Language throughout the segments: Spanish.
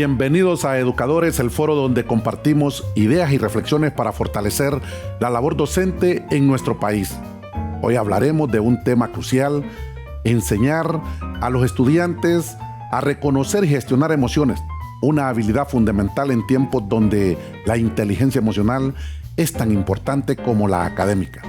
Bienvenidos a Educadores, el foro donde compartimos ideas y reflexiones para fortalecer la labor docente en nuestro país. Hoy hablaremos de un tema crucial: enseñar a los estudiantes a reconocer y gestionar emociones, una habilidad fundamental en tiempos donde la inteligencia emocional es tan importante como la académica.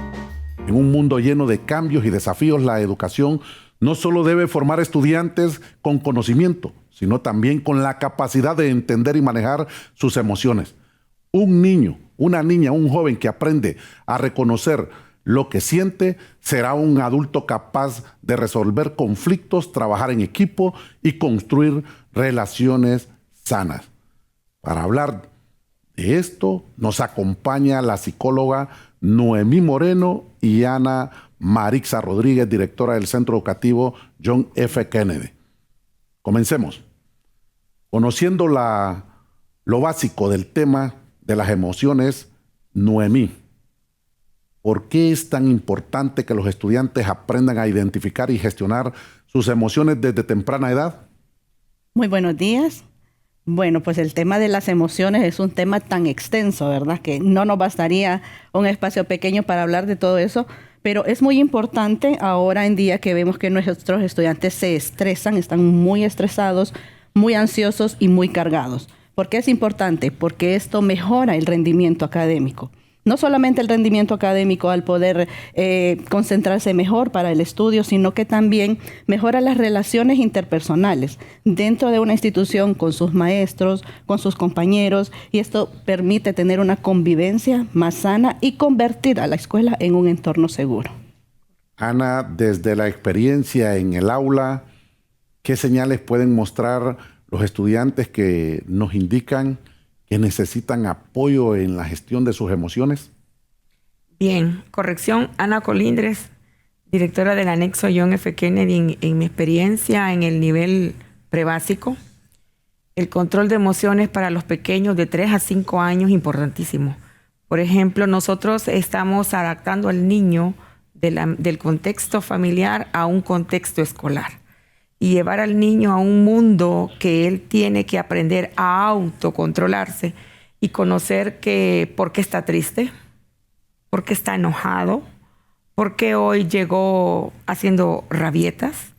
En un mundo lleno de cambios y desafíos, la educación no solo debe formar estudiantes con conocimiento, sino también con la capacidad de entender y manejar sus emociones. Un niño, una niña, un joven que aprende a reconocer lo que siente será un adulto capaz de resolver conflictos, trabajar en equipo y construir relaciones sanas. Para hablar de esto nos acompaña la psicóloga Noemí Moreno y Ana Marixa Rodríguez, directora del Centro Educativo John F. Kennedy. Comencemos. Conociendo lo básico del tema de las emociones, Noemí, ¿por qué es tan importante que los estudiantes aprendan a identificar y gestionar sus emociones desde temprana edad? Muy buenos días. Bueno, pues el tema de las emociones es un tema tan extenso, ¿verdad? Que no nos bastaría un espacio pequeño para hablar de todo eso, pero es muy importante ahora en día que vemos que nuestros estudiantes se estresan, están muy estresados, muy ansiosos y muy cargados. ¿Por qué es importante? Porque esto mejora el rendimiento académico. No solamente el rendimiento académico al poder concentrarse mejor para el estudio, sino que también mejora las relaciones interpersonales dentro de una institución con sus maestros, con sus compañeros, y esto permite tener una convivencia más sana y convertir a la escuela en un entorno seguro. Ana, desde la experiencia en el aula, ¿qué señales pueden mostrar los estudiantes que nos indican que necesitan apoyo en la gestión de sus emociones? Bien, corrección, Ana Colindres, directora del anexo John F. Kennedy. En mi experiencia en el nivel prebásico, el control de emociones para los pequeños de 3 a 5 años es importantísimo. Por ejemplo, nosotros estamos adaptando al niño del contexto familiar a un contexto escolar y llevar al niño a un mundo que él tiene que aprender a autocontrolarse y conocer por qué está triste, por qué está enojado, por qué hoy llegó haciendo rabietas.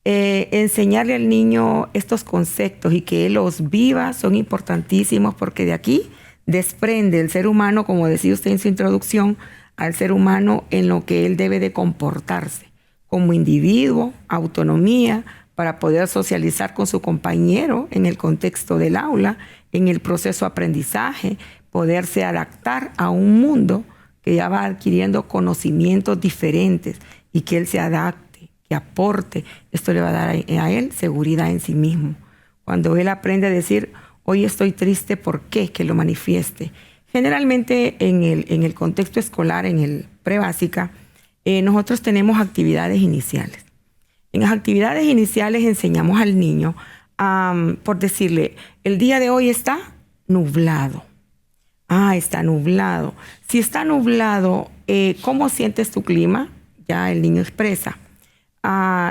Enseñarle al niño estos conceptos y que él los viva son importantísimos, porque de aquí desprende el ser humano, como decía usted en su introducción, al ser humano en lo que él debe de comportarse como individuo, autonomía, para poder socializar con su compañero en el contexto del aula, en el proceso de aprendizaje, poderse adaptar a un mundo que ya va adquiriendo conocimientos diferentes y que él se adapte, que aporte. Esto le va a dar a él seguridad en sí mismo. Cuando él aprende a decir, hoy estoy triste, ¿por qué? Que lo manifieste. Generalmente en el contexto escolar, en el prebásica, nosotros tenemos actividades iniciales. En las actividades iniciales enseñamos al niño, por decirle, el día de hoy está nublado. Está nublado. Si está nublado, ¿cómo sientes tu clima? Ya el niño expresa.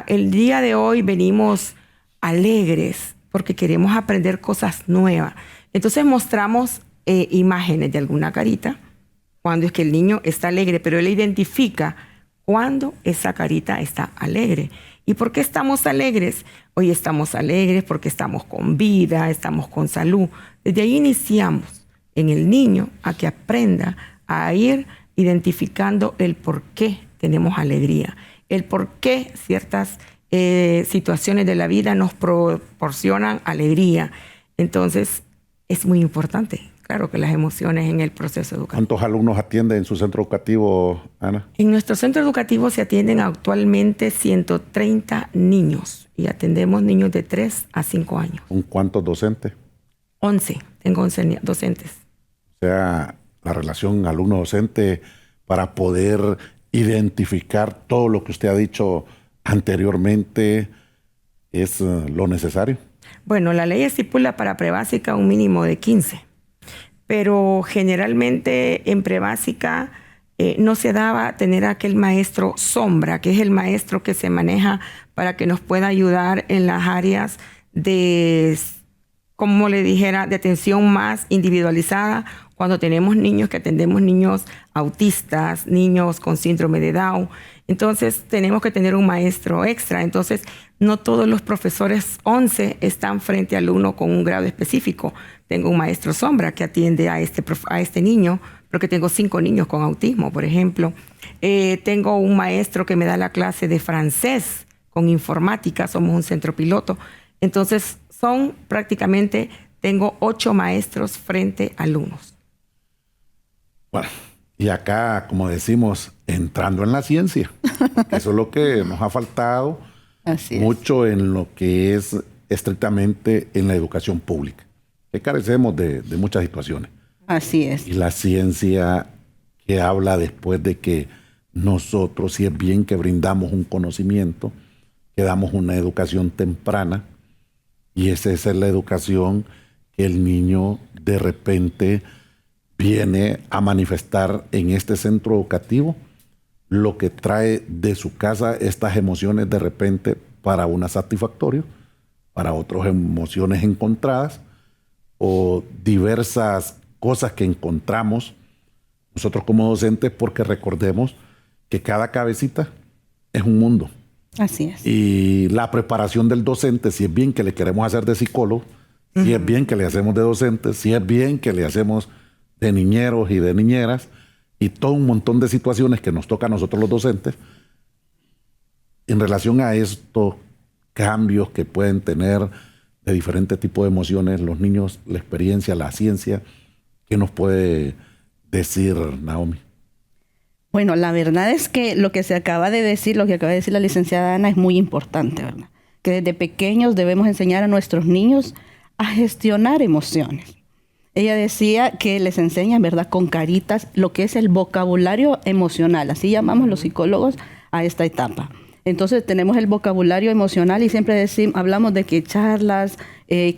El día de hoy venimos alegres porque queremos aprender cosas nuevas. Entonces mostramos imágenes de alguna carita, cuando es que el niño está alegre, pero él identifica cuando esa carita está alegre. ¿Y por qué estamos alegres? Hoy estamos alegres porque estamos con vida, estamos con salud. Desde ahí iniciamos en el niño a que aprenda a ir identificando el por qué tenemos alegría, el por qué ciertas situaciones de la vida nos proporcionan alegría. Entonces, es muy importante. Claro que las emociones en el proceso educativo. ¿Cuántos alumnos atienden en su centro educativo, Ana? En nuestro centro educativo se atienden actualmente 130 niños y atendemos niños de 3 a 5 años. ¿Con cuántos docentes? 11, tengo 11 docentes. O sea, la relación alumno-docente para poder identificar todo lo que usted ha dicho anteriormente es lo necesario. Bueno, la ley estipula para prebásica un mínimo de 15. Pero generalmente en prebásica no se daba tener aquel maestro sombra, que es el maestro que se maneja para que nos pueda ayudar en las áreas de como le dijera, de atención más individualizada cuando tenemos niños, que atendemos niños autistas, niños con síndrome de Down. Entonces tenemos que tener un maestro extra. Entonces no todos los profesores 11 están frente al alumno con un grado específico. Tengo un maestro sombra que atiende a este niño, porque tengo 5 niños con autismo, por ejemplo. Tengo un maestro que me da la clase de francés con informática, somos un centro piloto. Entonces tengo 8 maestros frente a alumnos. Bueno, y acá, como decimos, entrando en la ciencia. Eso es lo que nos ha faltado mucho en lo que es estrictamente en la educación pública, que carecemos de muchas situaciones. Así es. Y la ciencia que habla después de que nosotros, si es bien que brindamos un conocimiento, que damos una educación temprana, y esa es la educación que el niño de repente viene a manifestar en este centro educativo, lo que trae de su casa estas emociones de repente para una satisfactorio, para otras emociones encontradas o diversas cosas que encontramos nosotros como docentes, porque recordemos que cada cabecita es un mundo. Así es. Y la preparación del docente, si es bien que le queremos hacer de psicólogo, si es bien que le hacemos de docente, si es bien que le hacemos de niñeros y de niñeras, y todo un montón de situaciones que nos toca a nosotros los docentes, en relación a estos cambios que pueden tener de diferentes tipos de emociones los niños, la experiencia, la ciencia, ¿qué nos puede decir, Naomi? Bueno, la verdad es que lo que acaba de decir la licenciada Ana es muy importante, ¿verdad? Que desde pequeños debemos enseñar a nuestros niños a gestionar emociones. Ella decía que les enseñan, ¿verdad?, con caritas, lo que es el vocabulario emocional. Así llamamos los psicólogos a esta etapa. Entonces tenemos el vocabulario emocional y siempre hablamos de que charlas,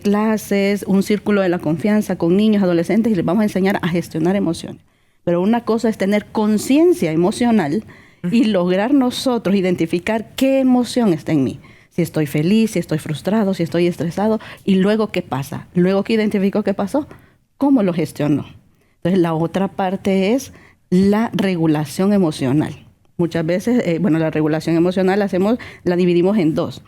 clases, un círculo de la confianza con niños, adolescentes, y les vamos a enseñar a gestionar emociones. Pero una cosa es tener conciencia emocional y lograr nosotros identificar qué emoción está en mí. Si estoy feliz, si estoy frustrado, si estoy estresado, y luego qué pasa. Luego que identifico qué pasó, ¿cómo lo gestiono? Entonces la otra parte es la regulación emocional. Muchas veces, la regulación emocional la dividimos en dos.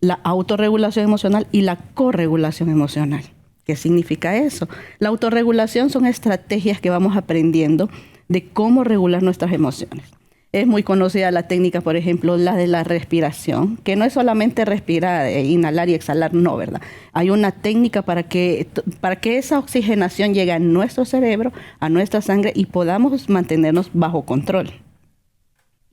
La autorregulación emocional y la corregulación emocional. ¿Qué significa eso? La autorregulación son estrategias que vamos aprendiendo de cómo regular nuestras emociones. Es muy conocida la técnica, por ejemplo, la de la respiración, que no es solamente respirar, inhalar y exhalar, no, ¿verdad? Hay una técnica para que esa oxigenación llegue a nuestro cerebro, a nuestra sangre, y podamos mantenernos bajo control.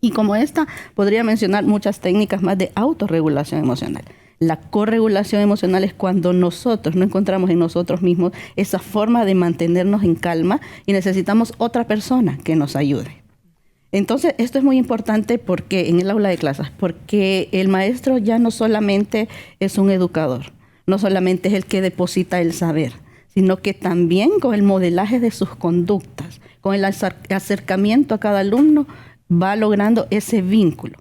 Y como esta, podría mencionar muchas técnicas más de autorregulación emocional. La corregulación emocional es cuando nosotros no encontramos en nosotros mismos esa forma de mantenernos en calma y necesitamos otra persona que nos ayude. Entonces, esto es muy importante porque en el aula de clases, porque el maestro ya no solamente es un educador, no solamente es el que deposita el saber, sino que también con el modelaje de sus conductas, con el acercamiento a cada alumno, va logrando ese vínculo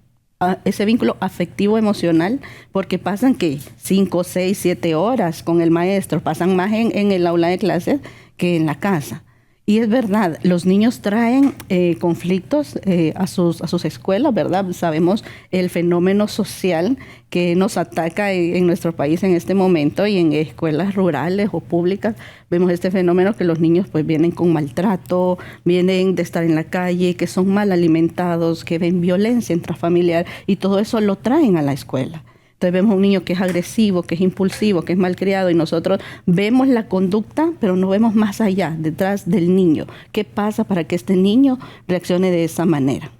afectivo emocional, porque pasan 5, 6, 7 horas con el maestro, pasan más en el aula de clases que en la casa. Y es verdad, los niños traen conflictos a sus escuelas, ¿verdad? Sabemos el fenómeno social que nos ataca en nuestro país en este momento, y en escuelas rurales o públicas vemos este fenómeno que los niños pues vienen con maltrato, vienen de estar en la calle, que son mal alimentados, que ven violencia intrafamiliar, y todo eso lo traen a la escuela. Entonces vemos un niño que es agresivo, que es impulsivo, que es malcriado, y nosotros vemos la conducta, pero no vemos más allá, detrás del niño. ¿Qué pasa para que este niño reaccione de esa manera?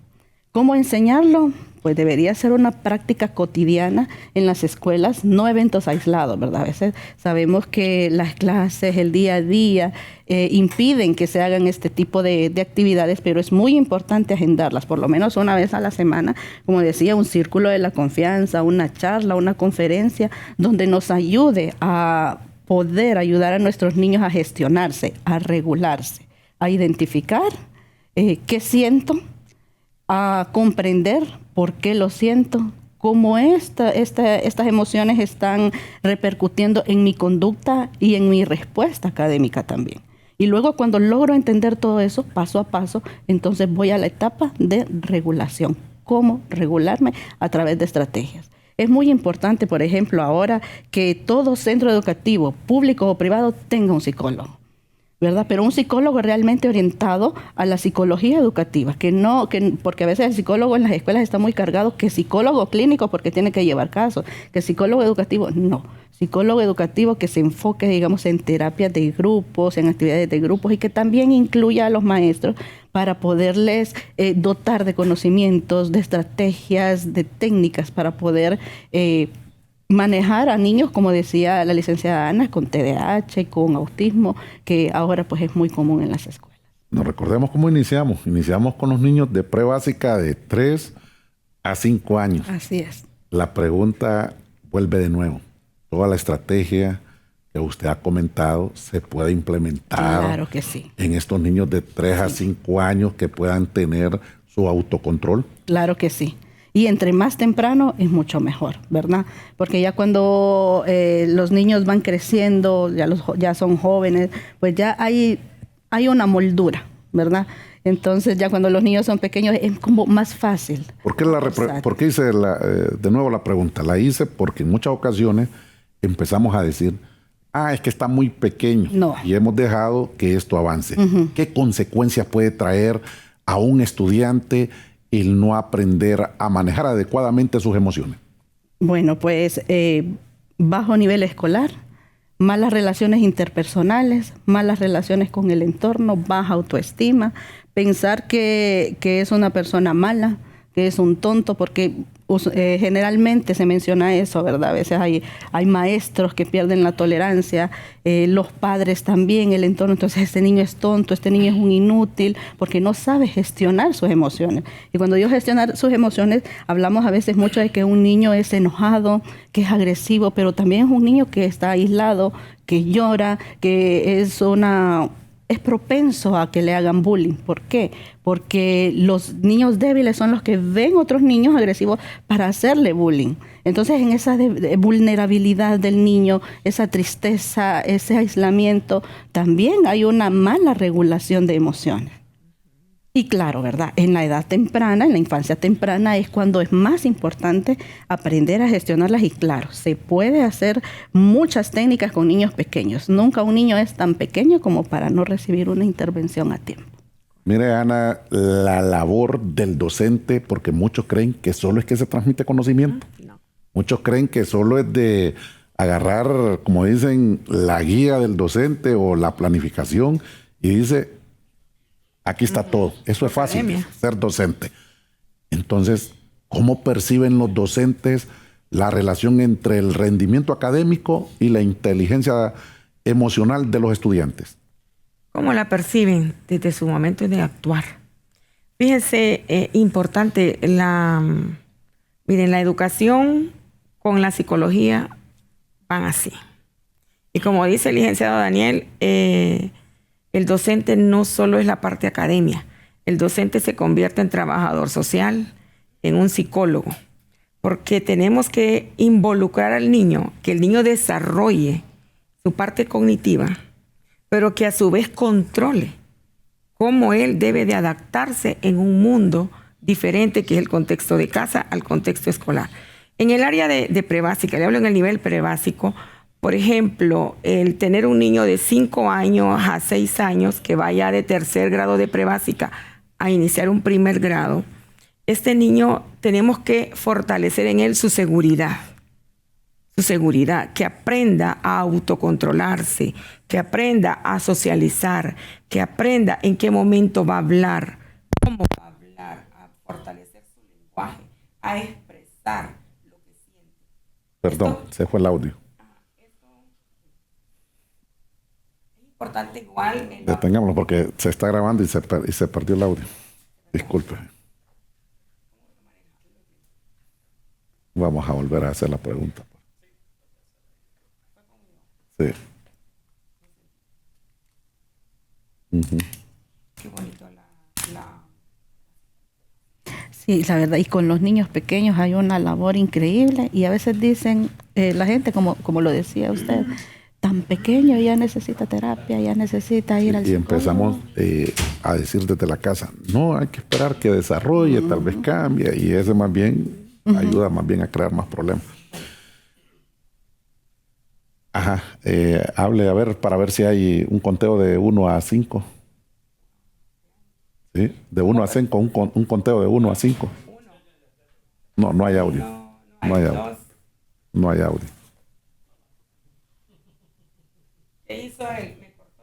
¿Cómo enseñarlo? Pues debería ser una práctica cotidiana en las escuelas, no eventos aislados, ¿verdad? A veces sabemos que las clases, el día a día, impiden que se hagan este tipo de actividades, pero es muy importante agendarlas, por lo menos una vez a la semana, como decía, un círculo de la confianza, una charla, una conferencia, donde nos ayude a poder ayudar a nuestros niños a gestionarse, a regularse, a identificar qué siento, a comprender por qué lo siento cómo estas emociones están repercutiendo en mi conducta y en mi respuesta académica también. Y luego cuando logro entender todo eso, paso a paso, entonces voy a la etapa de regulación. ¿Cómo regularme? A través de estrategias. Es muy importante, por ejemplo, ahora que todo centro educativo, público o privado, tenga un psicólogo, ¿verdad? Pero un psicólogo realmente orientado a la psicología educativa, porque a veces el psicólogo en las escuelas está muy cargado, que psicólogo clínico porque tiene que llevar casos, que psicólogo educativo, no. Psicólogo educativo que se enfoque, digamos, en terapias de grupos, en actividades de grupos y que también incluya a los maestros para poderles dotar de conocimientos, de estrategias, de técnicas para poder manejar a niños, como decía la licenciada Ana, con TDAH, con autismo, que ahora pues es muy común en las escuelas. Nos recordemos cómo iniciamos. Iniciamos con los niños de prebásica de 3 a 5 años. Así es. La pregunta vuelve de nuevo. Toda la estrategia que usted ha comentado se puede implementar, claro que sí, en estos niños de 3 a 5 años que puedan tener su autocontrol. Claro que sí. Y entre más temprano es mucho mejor, ¿verdad? Porque ya cuando los niños van creciendo, ya son jóvenes, pues ya hay una moldura, ¿verdad? Entonces ya cuando los niños son pequeños es como más fácil. ¿Por qué hice de nuevo la pregunta? La hice porque en muchas ocasiones empezamos a decir, es que está muy pequeño. No. Y hemos dejado que esto avance. ¿Qué consecuencias puede traer a un estudiante el no aprender a manejar adecuadamente sus emociones? Bueno, pues bajo nivel escolar, malas relaciones interpersonales, malas relaciones con el entorno, baja autoestima, pensar que es una persona mala, que es un tonto, porque generalmente se menciona eso, ¿verdad? A veces hay maestros que pierden la tolerancia, los padres también, el entorno. Entonces, este niño es tonto, este niño es un inútil, porque no sabe gestionar sus emociones. Y cuando digo gestionar sus emociones, hablamos a veces mucho de que un niño es enojado, que es agresivo, pero también es un niño que está aislado, que llora, que es propenso a que le hagan bullying. ¿Por qué? Porque los niños débiles son los que ven otros niños agresivos para hacerle bullying. Entonces, en esa vulnerabilidad del niño, esa tristeza, ese aislamiento, también hay una mala regulación de emociones. Y claro, ¿verdad? En la edad temprana, en la infancia temprana, es cuando es más importante aprender a gestionarlas. Y claro, se puede hacer muchas técnicas con niños pequeños. Nunca un niño es tan pequeño como para no recibir una intervención a tiempo. Mire, Ana, la labor del docente, porque muchos creen que solo es que se transmite conocimiento. No. Muchos creen que solo es de agarrar, como dicen, la guía del docente o la planificación y dice, aquí está todo. Eso es fácil, ser docente. Entonces, ¿cómo perciben los docentes la relación entre el rendimiento académico y la inteligencia emocional de los estudiantes? ¿Cómo la perciben desde su momento de actuar? Fíjense, importante, miren, la educación con la psicología van así. Y como dice el licenciado Daniel, el docente no solo es la parte academia, el docente se convierte en trabajador social, en un psicólogo, porque tenemos que involucrar al niño, que el niño desarrolle su parte cognitiva, pero que a su vez controle cómo él debe de adaptarse en un mundo diferente, que es el contexto de casa al contexto escolar. En el área de prebásica, le hablo en el nivel prebásico. Por ejemplo, el tener un niño de 5 años a 6 años que vaya de tercer grado de prebásica a iniciar un primer grado, este niño tenemos que fortalecer en él su seguridad, que aprenda a autocontrolarse, que aprenda a socializar, que aprenda en qué momento va a hablar, cómo va a hablar, a fortalecer su lenguaje, a expresar lo que siente. Perdón, se fue el audio. Importante igual. Detengámoslo porque se está grabando y se perdió el audio. Disculpe. Vamos a volver a hacer la pregunta. Sí. Qué bonito Sí, la verdad, y con los niños pequeños hay una labor increíble y a veces dicen, la gente, como lo decía usted, tan pequeño ya necesita terapia, ya necesita ir al Y psicólogo. empezamos a decir desde la casa, no, hay que esperar que desarrolle, tal vez cambie, y ese más bien ayuda más bien a crear más problemas. Ajá, hable a ver para ver si hay un conteo de 1 a 5. ¿Sí? De 1 a 5, un conteo de 1 a 5. No, no hay audio. No hay audio. No hay audio. ¿Qué hizo él? Me cortó.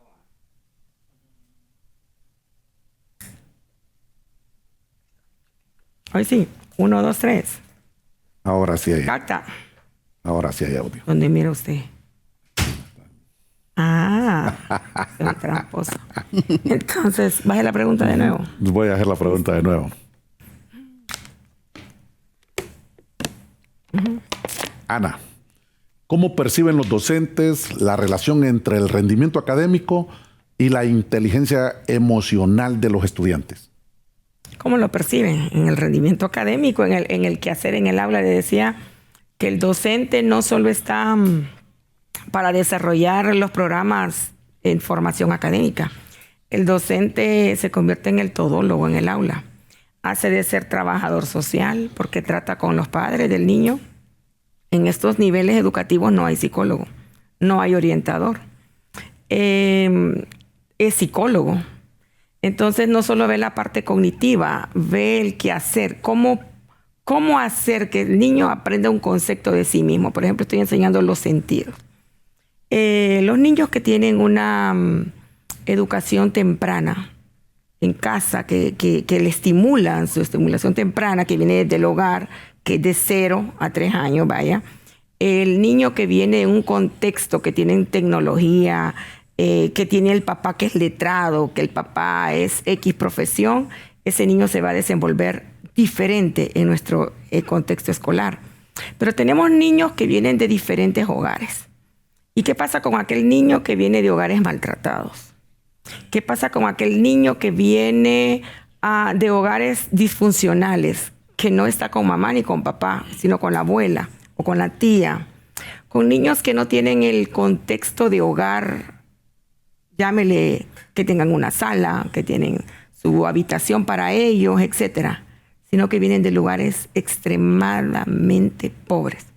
Hoy sí, 1, 2, 3. Ahora sí hay. Capta. Ahora sí hay audio. ¿Dónde mira usted? Soy tramposo. Entonces, baje la pregunta de nuevo. Voy a hacer la pregunta de nuevo. Ana, ¿cómo perciben los docentes la relación entre el rendimiento académico y la inteligencia emocional de los estudiantes? ¿Cómo lo perciben? En el rendimiento académico, en el quehacer en el aula, le decía que el docente no solo está para desarrollar los programas en formación académica. El docente se convierte en el todólogo en el aula. Hace de ser trabajador social porque trata con los padres del niño. En estos niveles educativos no hay psicólogo, no hay orientador. Es psicólogo. Entonces no solo ve la parte cognitiva, ve el quehacer, cómo hacer que el niño aprenda un concepto de sí mismo. Por ejemplo, estoy enseñando los sentidos. Los niños que tienen una educación temprana en casa, que le estimulan su estimulación temprana, que viene desde el hogar, que es de 0 a 3 años, vaya. El niño que viene en un contexto que tiene tecnología, que tiene el papá que es letrado, que el papá es X profesión, ese niño se va a desenvolver diferente en nuestro contexto escolar. Pero tenemos niños que vienen de diferentes hogares. ¿Y qué pasa con aquel niño que viene de hogares maltratados? ¿Qué pasa con aquel niño que viene de hogares disfuncionales, que no está con mamá ni con papá, sino con la abuela o con la tía? Con niños que no tienen el contexto de hogar, llámele que tengan una sala, que tienen su habitación para ellos, etcétera, sino que vienen de lugares extremadamente pobres.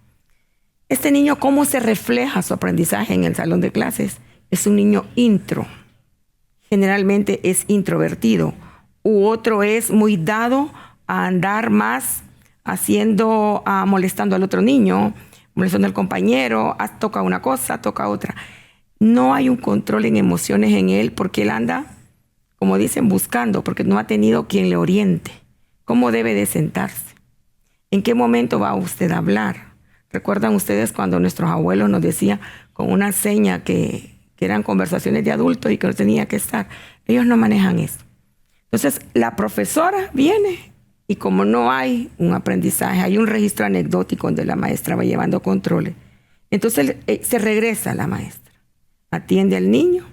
Este niño, ¿cómo se refleja su aprendizaje en el salón de clases? Es un niño intro. Generalmente es introvertido. U otro es muy dado a andar más molestando al otro niño, molestando al compañero, toca una cosa, toca otra. No hay un control en emociones en él porque él anda, como dicen, buscando, porque no ha tenido quien le oriente. ¿Cómo debe de sentarse? ¿En qué momento va usted a hablar? ¿Recuerdan ustedes cuando nuestros abuelos nos decían con una seña que eran conversaciones de adultos y que no tenía que estar? Ellos no manejan eso. Entonces, la profesora viene y como no hay un aprendizaje, hay un registro anecdótico donde la maestra va llevando controles. Entonces, se regresa la maestra, atiende al niño,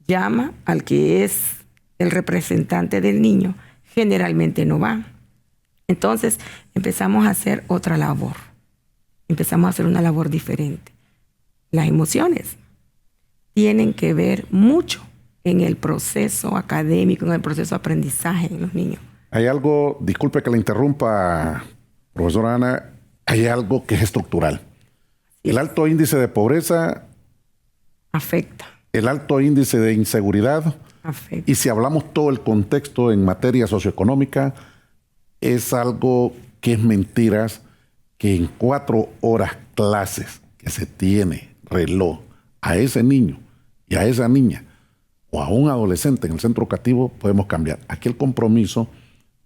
llama al que es el representante del niño. Generalmente no va. Entonces, empezamos a hacer otra labor. Empezamos a hacer una labor diferente. Las emociones tienen que ver mucho en el proceso académico, en el proceso de aprendizaje en los niños. Hay algo, disculpe que la interrumpa, profesora Ana, hay algo que es estructural. El alto índice de pobreza afecta. El alto índice de inseguridad afecta. Y si hablamos todo el contexto en materia socioeconómica, es algo que es mentiras, que en 4 horas clases que se tiene reloj a ese niño y a esa niña o a un adolescente en el centro educativo podemos cambiar. Aquí el compromiso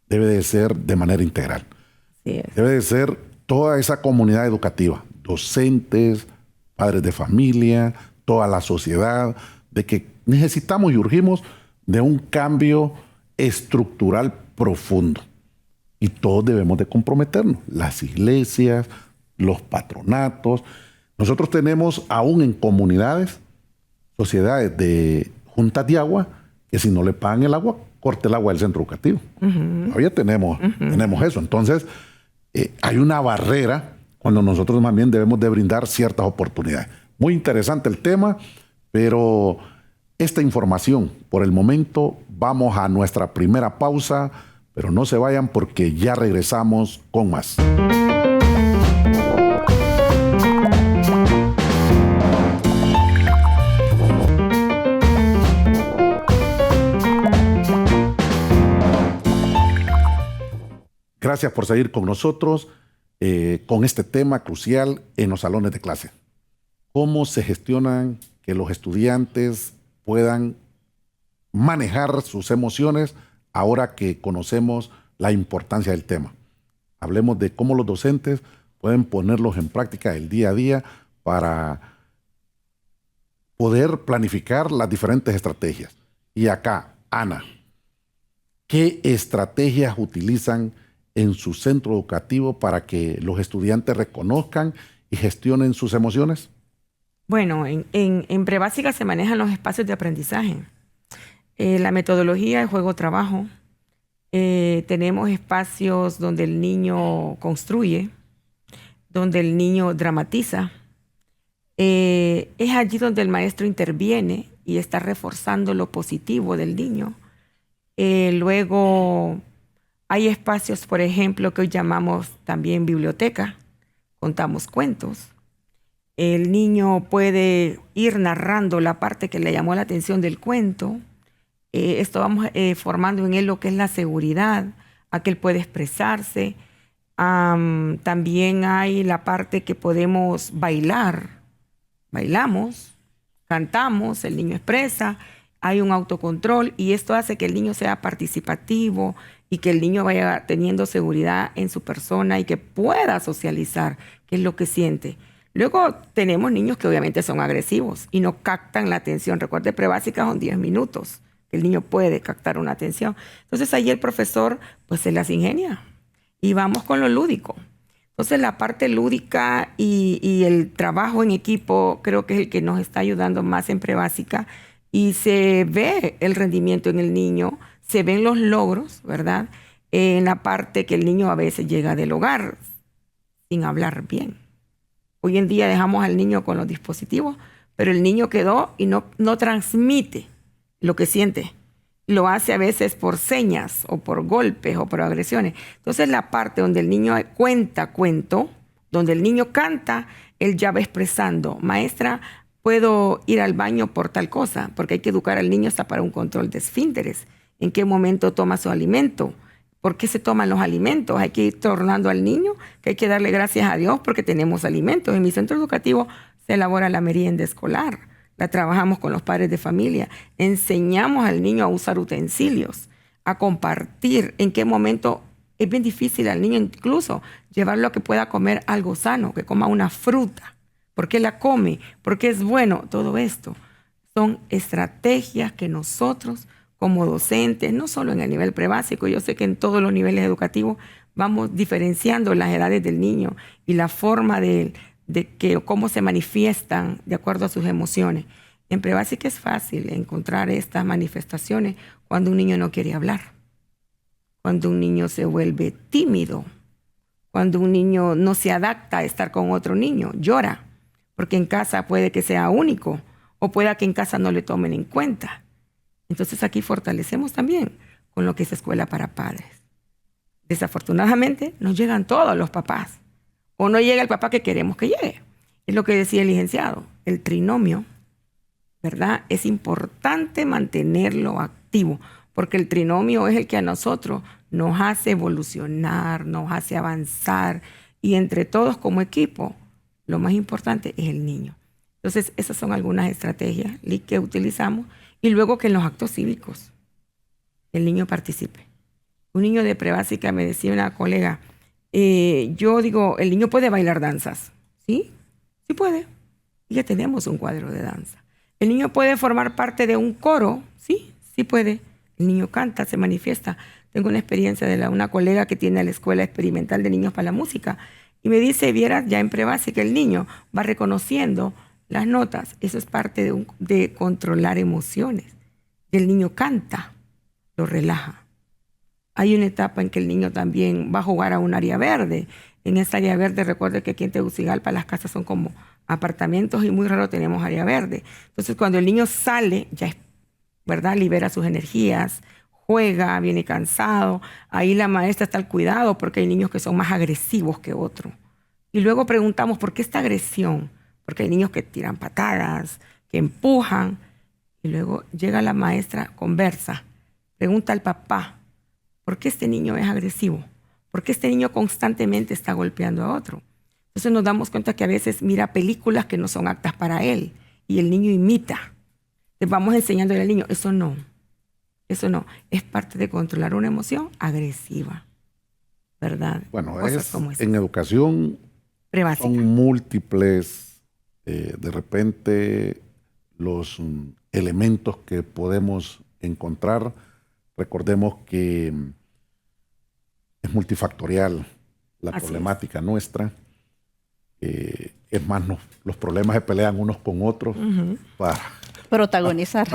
debe de ser de manera integral. Sí es. Debe de ser toda esa comunidad educativa, docentes, padres de familia, toda la sociedad, de que necesitamos y urgimos de un cambio estructural profundo. Y todos debemos de comprometernos, las iglesias, los patronatos. Nosotros tenemos aún en comunidades, sociedades de juntas de agua, que si no le pagan el agua, corte el agua del centro educativo. Todavía tenemos eso. Entonces, hay una barrera cuando nosotros más bien debemos de brindar ciertas oportunidades. Muy interesante el tema, pero esta información, por el momento, vamos a nuestra primera pausa, pero no se vayan porque ya regresamos con más. Gracias por seguir con nosotros con este tema crucial en los salones de clase. ¿Cómo se gestionan que los estudiantes puedan manejar sus emociones ahora que conocemos la importancia del tema? Hablemos de cómo los docentes pueden ponerlos en práctica el día a día para poder planificar las diferentes estrategias. Y acá, Ana, ¿qué estrategias utilizan en su centro educativo para que los estudiantes reconozcan y gestionen sus emociones? Bueno, en prebásica se manejan los espacios de aprendizaje. La metodología de juego-trabajo. Tenemos espacios donde el niño construye, donde el niño dramatiza. Es allí donde el maestro interviene y está reforzando lo positivo del niño. Luego hay espacios, por ejemplo, que hoy llamamos también biblioteca. Contamos cuentos. El niño puede ir narrando la parte que le llamó la atención del cuento. Esto vamos formando en él lo que es la seguridad, a que él puede expresarse. También hay la parte que podemos bailar. Bailamos, cantamos, el niño expresa, hay un autocontrol y esto hace que el niño sea participativo y que el niño vaya teniendo seguridad en su persona y que pueda socializar, que es lo que siente. Luego tenemos niños que obviamente son agresivos y no captan la atención. Recuerde, prebásica son 10 minutos que el niño puede captar una atención. Entonces ahí el profesor pues se las ingenia y vamos con lo lúdico. Entonces la parte lúdica y el trabajo en equipo creo que es el que nos está ayudando más en prebásica y se ve el rendimiento en el niño, se ven los logros, ¿verdad? En la parte que el niño a veces llega del hogar sin hablar bien. Hoy en día dejamos al niño con los dispositivos, pero el niño quedó y no transmite lo que siente. Lo hace a veces por señas o por golpes o por agresiones. Entonces la parte donde el niño cuenta cuento, donde el niño canta, él ya va expresando. Maestra, puedo ir al baño por tal cosa, porque hay que educar al niño hasta para un control de esfínteres. ¿En qué momento toma su alimento? ¿Por qué se toman los alimentos? Hay que ir tornando al niño, que hay que darle gracias a Dios porque tenemos alimentos. En mi centro educativo se elabora la merienda escolar. La trabajamos con los padres de familia. Enseñamos al niño a usar utensilios, a compartir. En qué momento es bien difícil al niño incluso llevarlo a que pueda comer algo sano, que coma una fruta. ¿Por qué la come? ¿Por qué es bueno? Todo esto son estrategias que nosotros como docentes, no solo en el nivel prebásico, yo sé que en todos los niveles educativos vamos diferenciando las edades del niño y la forma de que cómo se manifiestan de acuerdo a sus emociones. En prebásica es fácil encontrar estas manifestaciones cuando un niño no quiere hablar, cuando un niño se vuelve tímido, cuando un niño no se adapta a estar con otro niño, llora, porque en casa puede que sea único o pueda que en casa no le tomen en cuenta. Entonces aquí fortalecemos también con lo que es escuela para padres. Desafortunadamente no llegan todos los papás o no llega el papá que queremos que llegue. Es lo que decía el licenciado, el trinomio, ¿verdad? Es importante mantenerlo activo porque el trinomio es el que a nosotros nos hace evolucionar, nos hace avanzar y entre todos como equipo, lo más importante es el niño. Entonces esas son algunas estrategias que utilizamos. Y luego que en los actos cívicos el niño participe. Un niño de prebásica me decía una colega, yo digo, el niño puede bailar danzas. ¿Sí? Sí puede. Y ya tenemos un cuadro de danza. El niño puede formar parte de un coro. Sí, sí puede. El niño canta, se manifiesta. Tengo una experiencia de una colega que tiene la Escuela Experimental de Niños para la Música. Y me dice, vieras, ya en prebásica el niño va reconociendo las notas. Eso es parte de controlar emociones. El niño canta. lo relaja. Hay una etapa en que el niño también va a jugar a un área verde. En esa área verde, recuerde que aquí en Tegucigalpa las casas son como apartamentos y muy raro tenemos área verde. Entonces, cuando el niño sale, ya es, ¿verdad? Libera sus energías, juega, viene cansado. Ahí la maestra está al cuidado porque hay niños que son más agresivos que otros. Y luego preguntamos, ¿por qué esta agresión? Porque hay niños que tiran patadas, que empujan. Y luego llega la maestra, conversa, pregunta al papá, ¿por qué este niño es agresivo? ¿Por qué este niño constantemente está golpeando a otro? Entonces nos damos cuenta que a veces mira películas que no son aptas para él y el niño imita. Le vamos enseñándole al niño, eso no. Es parte de controlar una emoción agresiva, ¿verdad? Bueno, Cosas como esas. en educación Prebásica. son múltiples, de repente, los elementos que podemos encontrar. Recordemos que es multifactorial la Así problemática nuestra. Es más, los problemas se pelean unos con otros para protagonizar.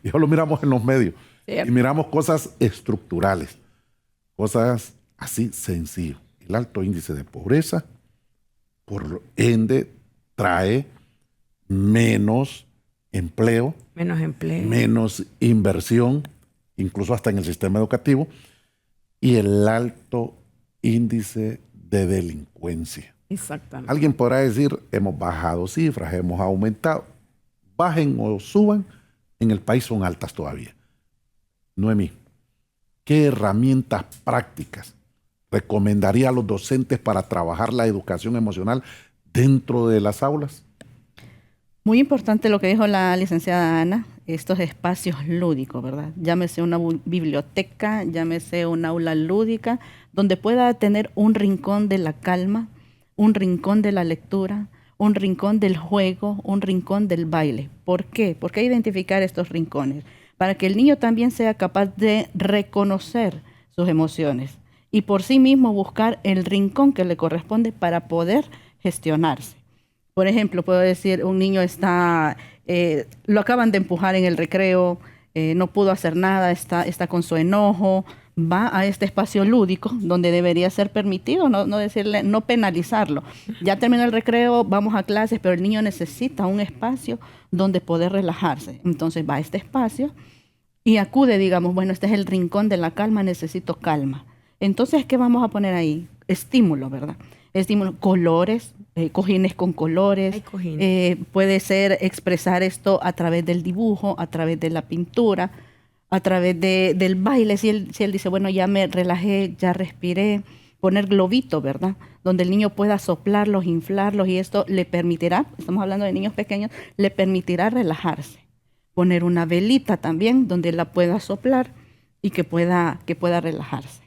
Y eso lo miramos en los medios. Cierto. Y miramos cosas estructurales, cosas así sencillas. El alto índice de pobreza, por ende, trae menos empleo, menos inversión, incluso hasta en el sistema educativo, y el alto índice de delincuencia. Exactamente. Alguien podrá decir, hemos bajado cifras, hemos aumentado. Bajen o suban, en el país son altas todavía. Noemí, ¿qué herramientas prácticas recomendaría a los docentes para trabajar la educación emocional dentro de las aulas? Muy importante lo que dijo la licenciada Ana, estos espacios lúdicos, ¿verdad? Llámese una biblioteca, llámese un aula lúdica, donde pueda tener un rincón de la calma, un rincón de la lectura, un rincón del juego, un rincón del baile. ¿Por qué? ¿Por qué identificar estos rincones? Para que el niño también sea capaz de reconocer sus emociones y por sí mismo buscar el rincón que le corresponde para poder gestionarse. Por ejemplo, puedo decir, un niño lo acaban de empujar en el recreo, no pudo hacer nada, está con su enojo, va a este espacio lúdico donde debería ser permitido, no decirle, no penalizarlo. Ya terminó el recreo, vamos a clases, pero el niño necesita un espacio donde poder relajarse. Entonces va a este espacio y acude, digamos, bueno, este es el rincón de la calma, necesito calma. Entonces, ¿qué vamos a poner ahí? Estímulo, ¿verdad? Estímulo, colores, cojines con colores. Puede ser expresar esto a través del dibujo, a través de la pintura, a través del baile. Si él dice, bueno, ya me relajé, ya respiré, poner globito, ¿verdad? Donde el niño pueda soplarlos, inflarlos y esto le permitirá, estamos hablando de niños pequeños, le permitirá relajarse. Poner una velita también donde la pueda soplar y que pueda relajarse.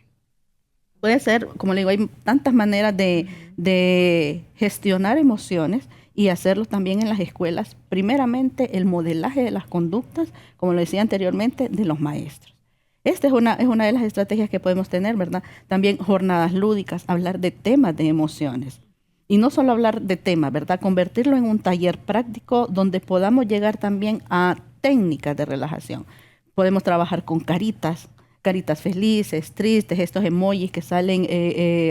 Puede ser, como le digo, hay tantas maneras de gestionar emociones y hacerlo también en las escuelas. Primeramente, el modelaje de las conductas, como lo decía anteriormente, de los maestros. Esta es una de las estrategias que podemos tener, ¿verdad? También jornadas lúdicas, hablar de temas de emociones. Y no solo hablar de temas, ¿verdad? Convertirlo en un taller práctico donde podamos llegar también a técnicas de relajación. Podemos trabajar con caritas felices, tristes, estos emojis que salen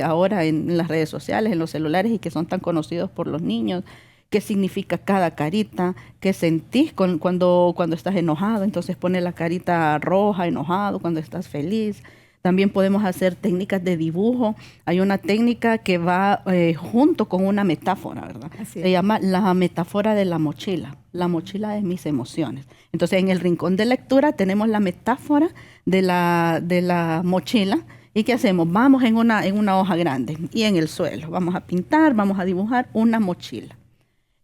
ahora en las redes sociales, en los celulares y que son tan conocidos por los niños. ¿Qué significa cada carita? ¿Qué sentís cuando estás enojado? Entonces pone la carita roja, enojado, cuando estás feliz. También podemos hacer técnicas de dibujo. Hay una técnica que va junto con una metáfora, ¿verdad? Se llama la metáfora de la mochila. La mochila de mis emociones. Entonces, en el rincón de lectura tenemos la metáfora de la mochila. ¿Y qué hacemos? Vamos en una hoja grande y en el suelo. Vamos a pintar, vamos a dibujar una mochila.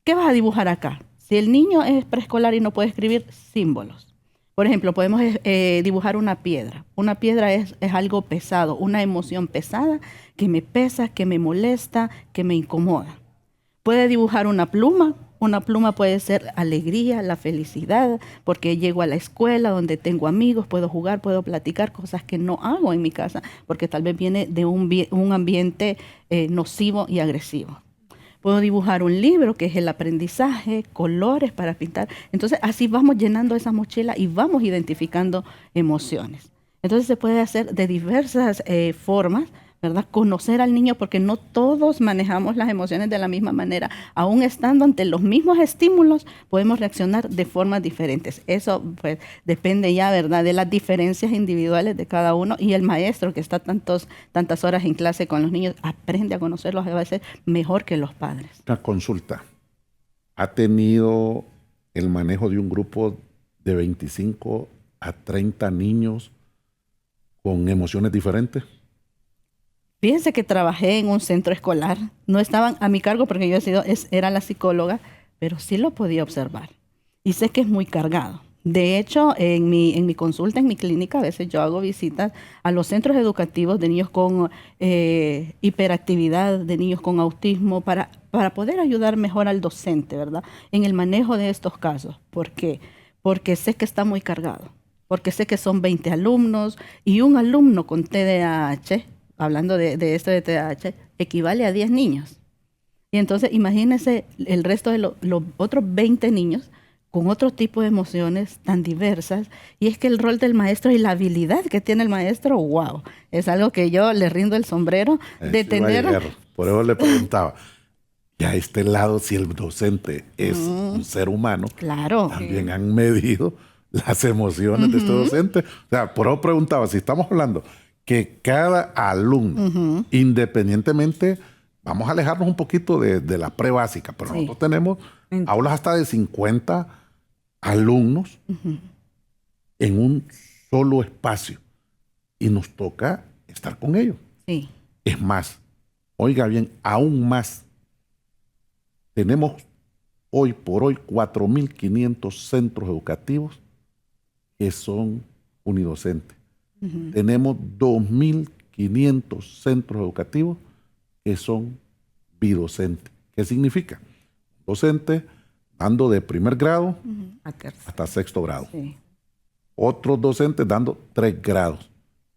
¿Qué vas a dibujar acá? Si el niño es preescolar y no puede escribir, símbolos. Por ejemplo, podemos dibujar una piedra. Una piedra es algo pesado, una emoción pesada que me pesa, que me molesta, que me incomoda. Puede dibujar una pluma. Una pluma puede ser alegría, la felicidad, porque llego a la escuela donde tengo amigos, puedo jugar, puedo platicar, cosas que no hago en mi casa, porque tal vez viene de un ambiente nocivo y agresivo. puedo dibujar un libro, que es el aprendizaje, colores para pintar. Entonces, así vamos llenando esa mochila y vamos identificando emociones. Entonces, se puede hacer de diversas formas, ¿verdad? Conocer al niño, porque no todos manejamos las emociones de la misma manera. Aún estando ante los mismos estímulos, podemos reaccionar de formas diferentes. Eso pues depende ya, ¿verdad?, de las diferencias individuales de cada uno, y el maestro que está tantas horas en clase con los niños aprende a conocerlos a veces mejor que los padres. Una consulta. ¿Ha tenido el manejo de un grupo de 25 a 30 niños con emociones diferentes? Fíjense que trabajé en un centro escolar, no estaban a mi cargo porque yo era la psicóloga, pero sí lo podía observar. Y sé que es muy cargado. De hecho, en mi consulta, en mi clínica, a veces yo hago visitas a los centros educativos de niños con hiperactividad, de niños con autismo, para poder ayudar mejor al docente, ¿verdad?, en el manejo de estos casos. ¿Por qué? Porque sé que está muy cargado, porque sé que son 20 alumnos y un alumno con TDAH, hablando de esto de TDAH, equivale a 10 niños. Y entonces imagínense el resto de los otros 20 niños con otro tipo de emociones tan diversas. Y es que el rol del maestro y la habilidad que tiene el maestro, wow, es algo que yo le rindo el sombrero de tener. Por eso le preguntaba, ya a este lado, si el docente es un ser humano, claro, también han medido las emociones de este docente. O sea, por eso preguntaba, si estamos hablando que cada alumno, independientemente, vamos a alejarnos un poquito de la pre-básica, pero nosotros tenemos aulas hasta de 50 alumnos en un solo espacio y nos toca estar con ellos. Sí. Es más, oiga bien, aún más, tenemos hoy por hoy 4.500 centros educativos que son unidocentes. Tenemos 2.500 centros educativos que son bidocentes. ¿Qué significa? Docente dando de primer grado hasta sexto grado. Sí. Otros docentes dando 3 grados.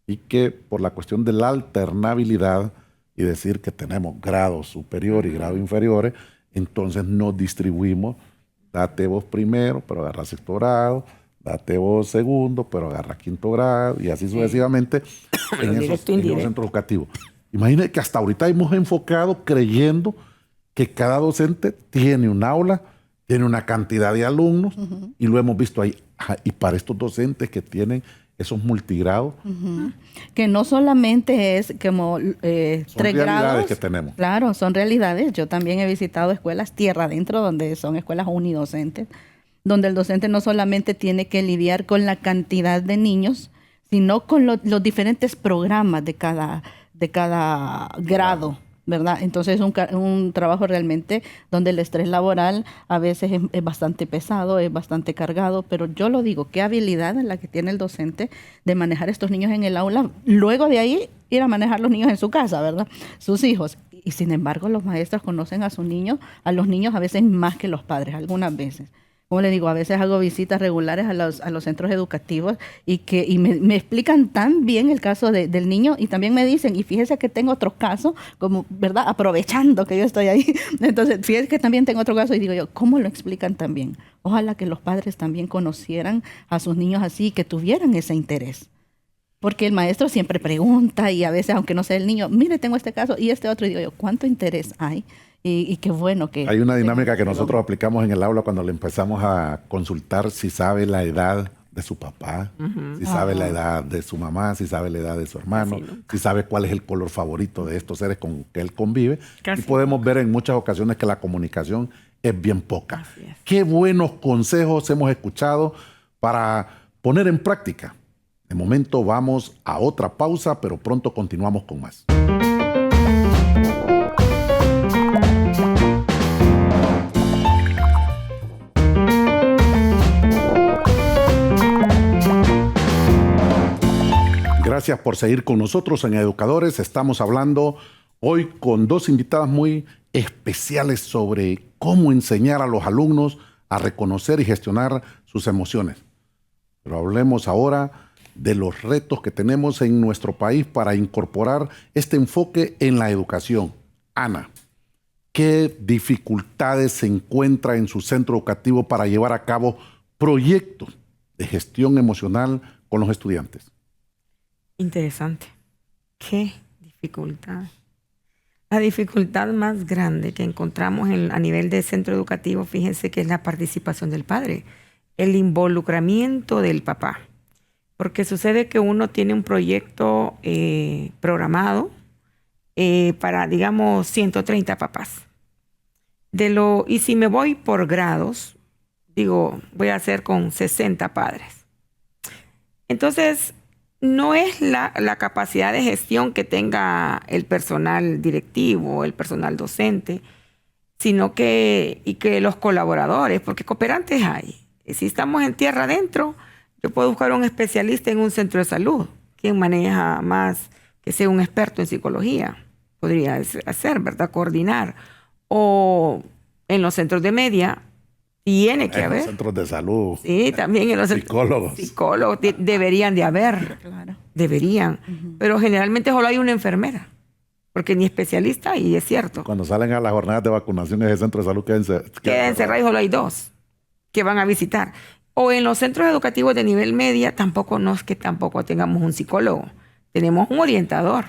Y que por la cuestión de la alternabilidad y decir que tenemos grados superiores y grados inferiores, entonces nos distribuimos. Date vos primero, pero agarra sexto grado. Date vos segundo, pero agarra quinto grado, y así sucesivamente en esos centros educativos. Imagínense que hasta ahorita hemos enfocado creyendo que cada docente tiene un aula, tiene una cantidad de alumnos, y lo hemos visto ahí. Y para estos docentes que tienen esos multigrados. Que no solamente es como 3 grados que tenemos. Claro, son realidades. Yo también he visitado escuelas tierra adentro, donde son escuelas unidocentes, donde el docente no solamente tiene que lidiar con la cantidad de niños, sino con los diferentes programas de cada grado, ¿verdad? Entonces es un trabajo realmente donde el estrés laboral a veces es bastante pesado, es bastante cargado, pero yo lo digo, qué habilidad en la que tiene el docente de manejar estos niños en el aula, luego de ahí ir a manejar los niños en su casa, ¿verdad?, sus hijos. Y sin embargo, los maestros conocen a los niños a veces más que los padres, algunas veces. Como le digo, a veces hago visitas regulares a los centros educativos y me explican tan bien el caso del niño, y también me dicen, y fíjese que tengo otro caso, como, ¿verdad?, aprovechando que yo estoy ahí. Entonces, fíjese que también tengo otro caso, y digo yo, ¿cómo lo explican tan bien? Ojalá que los padres también conocieran a sus niños así, que tuvieran ese interés. Porque el maestro siempre pregunta, y a veces, aunque no sea el niño, mire, tengo este caso y este otro, y digo yo, ¿cuánto interés hay? Y qué bueno que... Hay una dinámica que nosotros aplicamos en el aula cuando le empezamos a consultar si sabe la edad de su papá, si sabe la edad de su mamá, si sabe la edad de su hermano, si sabe cuál es el color favorito de estos seres con que él convive. Y podemos ver en muchas ocasiones que la comunicación es bien poca. Qué buenos consejos hemos escuchado para poner en práctica. De momento vamos a otra pausa, pero pronto continuamos con más. Gracias por seguir con nosotros en Educadores. Estamos hablando hoy con 2 invitadas muy especiales sobre cómo enseñar a los alumnos a reconocer y gestionar sus emociones. Pero hablemos ahora de los retos que tenemos en nuestro país para incorporar este enfoque en la educación. Ana, ¿qué dificultades se encuentra en su centro educativo para llevar a cabo proyectos de gestión emocional con los estudiantes? Interesante. ¿Qué dificultad? La dificultad más grande que encontramos a nivel de centro educativo, fíjense que es la participación del padre, el involucramiento del papá. Porque sucede que uno tiene un proyecto programado para, digamos, 130 papás. Y si me voy por grados, digo, voy a hacer con 60 padres. Entonces, no es la capacidad de gestión que tenga el personal directivo, el personal docente, sino que los colaboradores, porque cooperantes hay. Si estamos en tierra adentro, yo puedo buscar un especialista en un centro de salud, quien maneja más, que sea un experto en psicología, podría hacer, ¿verdad? Coordinar. O en los centros de media, tiene que haber. En los centros de salud. Sí, también en los psicólogos. Psicólogos deberían de haber. Claro. Deberían. Pero generalmente solo hay una enfermera, porque ni especialista, y es cierto. Cuando salen a las jornadas de vacunación en el centro de salud Queda encerrado y solo hay 2 que van a visitar. O en los centros educativos de nivel media, tampoco tengamos un psicólogo. Tenemos un orientador.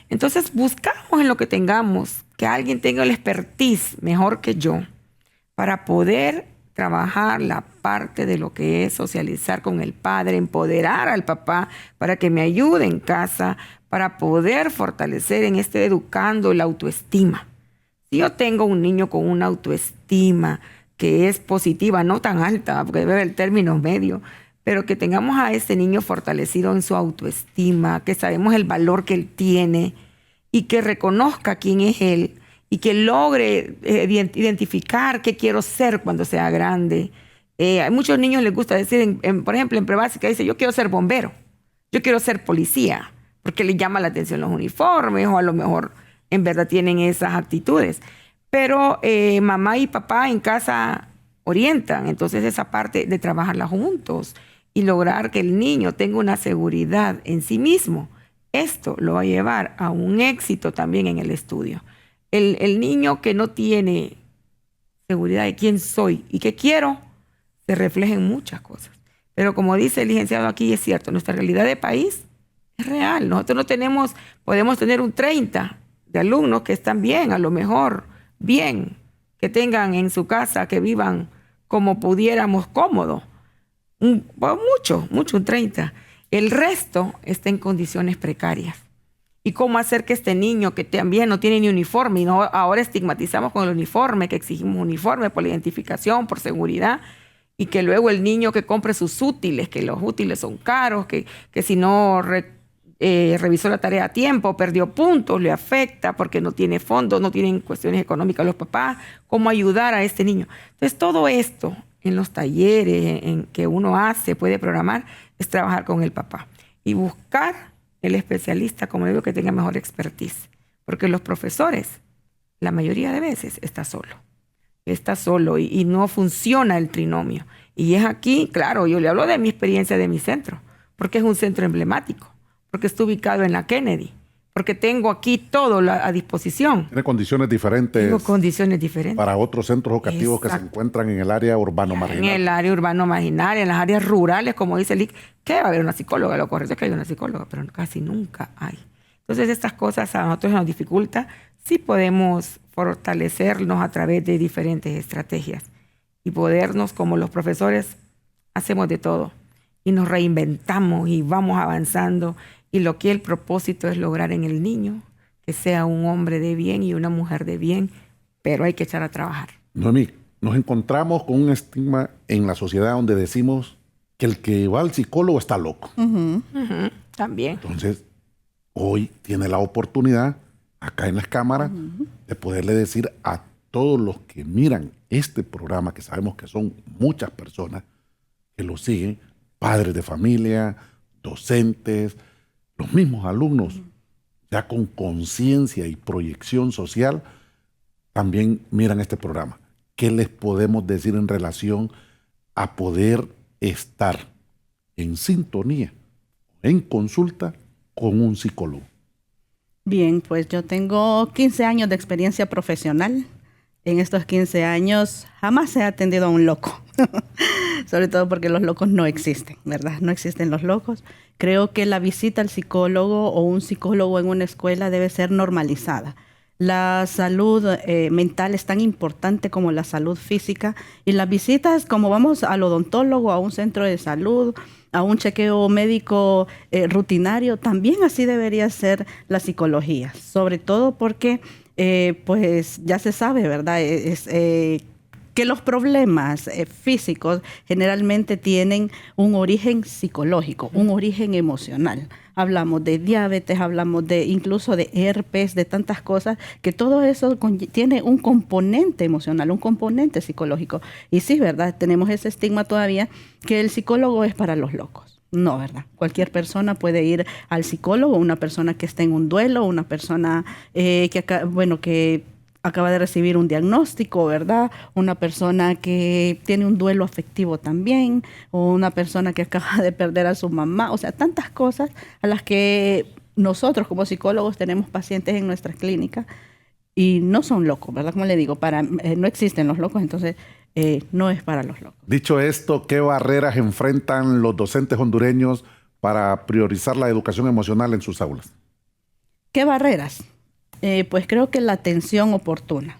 Entonces buscamos en lo que tengamos, que alguien tenga el expertise mejor que yo, para poder trabajar la parte de lo que es socializar con el padre, empoderar al papá para que me ayude en casa, para poder fortalecer en educando la autoestima. Si yo tengo un niño con una autoestima que es positiva, no tan alta, porque debe haber el término medio, pero que tengamos a ese niño fortalecido en su autoestima, que sabemos el valor que él tiene y que reconozca quién es él y que logre identificar qué quiero ser cuando sea grande. A muchos niños les gusta decir, por ejemplo, en prebásica, dice, yo quiero ser bombero, yo quiero ser policía, porque les llama la atención los uniformes o a lo mejor en verdad tienen esas actitudes. Pero mamá y papá en casa orientan, entonces esa parte de trabajarla juntos y lograr que el niño tenga una seguridad en sí mismo, esto lo va a llevar a un éxito también en el estudio. El niño que no tiene seguridad de quién soy y qué quiero, se refleja en muchas cosas. Pero como dice el licenciado aquí, es cierto, nuestra realidad de país es real. Nosotros podemos tener un 30 de alumnos que están bien, a lo mejor bien, que tengan en su casa, que vivan como pudiéramos cómodo. Mucho, un 30. El resto está en condiciones precarias. ¿Y cómo hacer que este niño que también no tiene ni uniforme, y ahora estigmatizamos con el uniforme, que exigimos uniforme por la identificación, por seguridad, y que luego el niño que compre sus útiles, que los útiles son caros, que si no revisó la tarea a tiempo, perdió puntos, le afecta porque no tiene fondos, no tienen cuestiones económicas los papás, cómo ayudar a este niño? Entonces todo esto en los talleres en que uno puede programar, es trabajar con el papá y buscar el especialista, como digo, que tenga mejor expertise, porque los profesores, la mayoría de veces, está solo y no funciona el trinomio. Y es aquí, claro, yo le hablo de mi experiencia de mi centro, porque es un centro emblemático, porque está ubicado en la Kennedy, porque tengo aquí todo a disposición. Tiene condiciones diferentes. Tengo condiciones diferentes. Para otros centros educativos. Exacto. Que se encuentran en el área urbano-marginal. En el área urbano-marginal, en las áreas rurales, como dice el IC, que va a haber una psicóloga. Lo correcto es que hay una psicóloga, pero casi nunca hay. Entonces, estas cosas a nosotros nos dificulta. Sí podemos fortalecernos a través de diferentes estrategias y podernos, como los profesores, hacemos de todo y nos reinventamos y vamos avanzando. Y lo que el propósito es lograr en el niño que sea un hombre de bien y una mujer de bien, pero hay que echar a trabajar. Noemí, nos encontramos con un estigma en la sociedad donde decimos que el que va al psicólogo está loco. También. Entonces, hoy tiene la oportunidad, acá en las cámaras, de poderle decir a todos los que miran este programa, que sabemos que son muchas personas que lo siguen, padres de familia, docentes, los mismos alumnos, ya con conciencia y proyección social, también miran este programa. ¿Qué les podemos decir en relación a poder estar en sintonía, en consulta con un psicólogo? Bien, pues yo tengo 15 años de experiencia profesional. En estos 15 años jamás he atendido a un loco, sobre todo porque los locos no existen, ¿verdad? No existen los locos. Creo que la visita al psicólogo o un psicólogo en una escuela debe ser normalizada. La salud mental es tan importante como la salud física, y las visitas, como vamos al odontólogo, a un centro de salud, a un chequeo médico rutinario, también así debería ser la psicología, sobre todo porque pues ya se sabe, ¿verdad? Que los problemas físicos generalmente tienen un origen psicológico, un origen emocional. Hablamos de diabetes, hablamos de incluso de herpes, de tantas cosas, que todo eso tiene un componente emocional, un componente psicológico. Y sí, ¿verdad? Tenemos ese estigma todavía que el psicólogo es para los locos. No, ¿verdad? Cualquier persona puede ir al psicólogo, una persona que esté en un duelo, una persona que acaba de recibir un diagnóstico, ¿verdad? Una persona que tiene un duelo afectivo también, o una persona que acaba de perder a su mamá, o sea, tantas cosas a las que nosotros como psicólogos tenemos pacientes en nuestras clínicas y no son locos, ¿verdad? Como le digo, no existen los locos, entonces no es para los locos. Dicho esto, ¿qué barreras enfrentan los docentes hondureños para priorizar la educación emocional en sus aulas? ¿Qué barreras? Pues creo que la atención oportuna,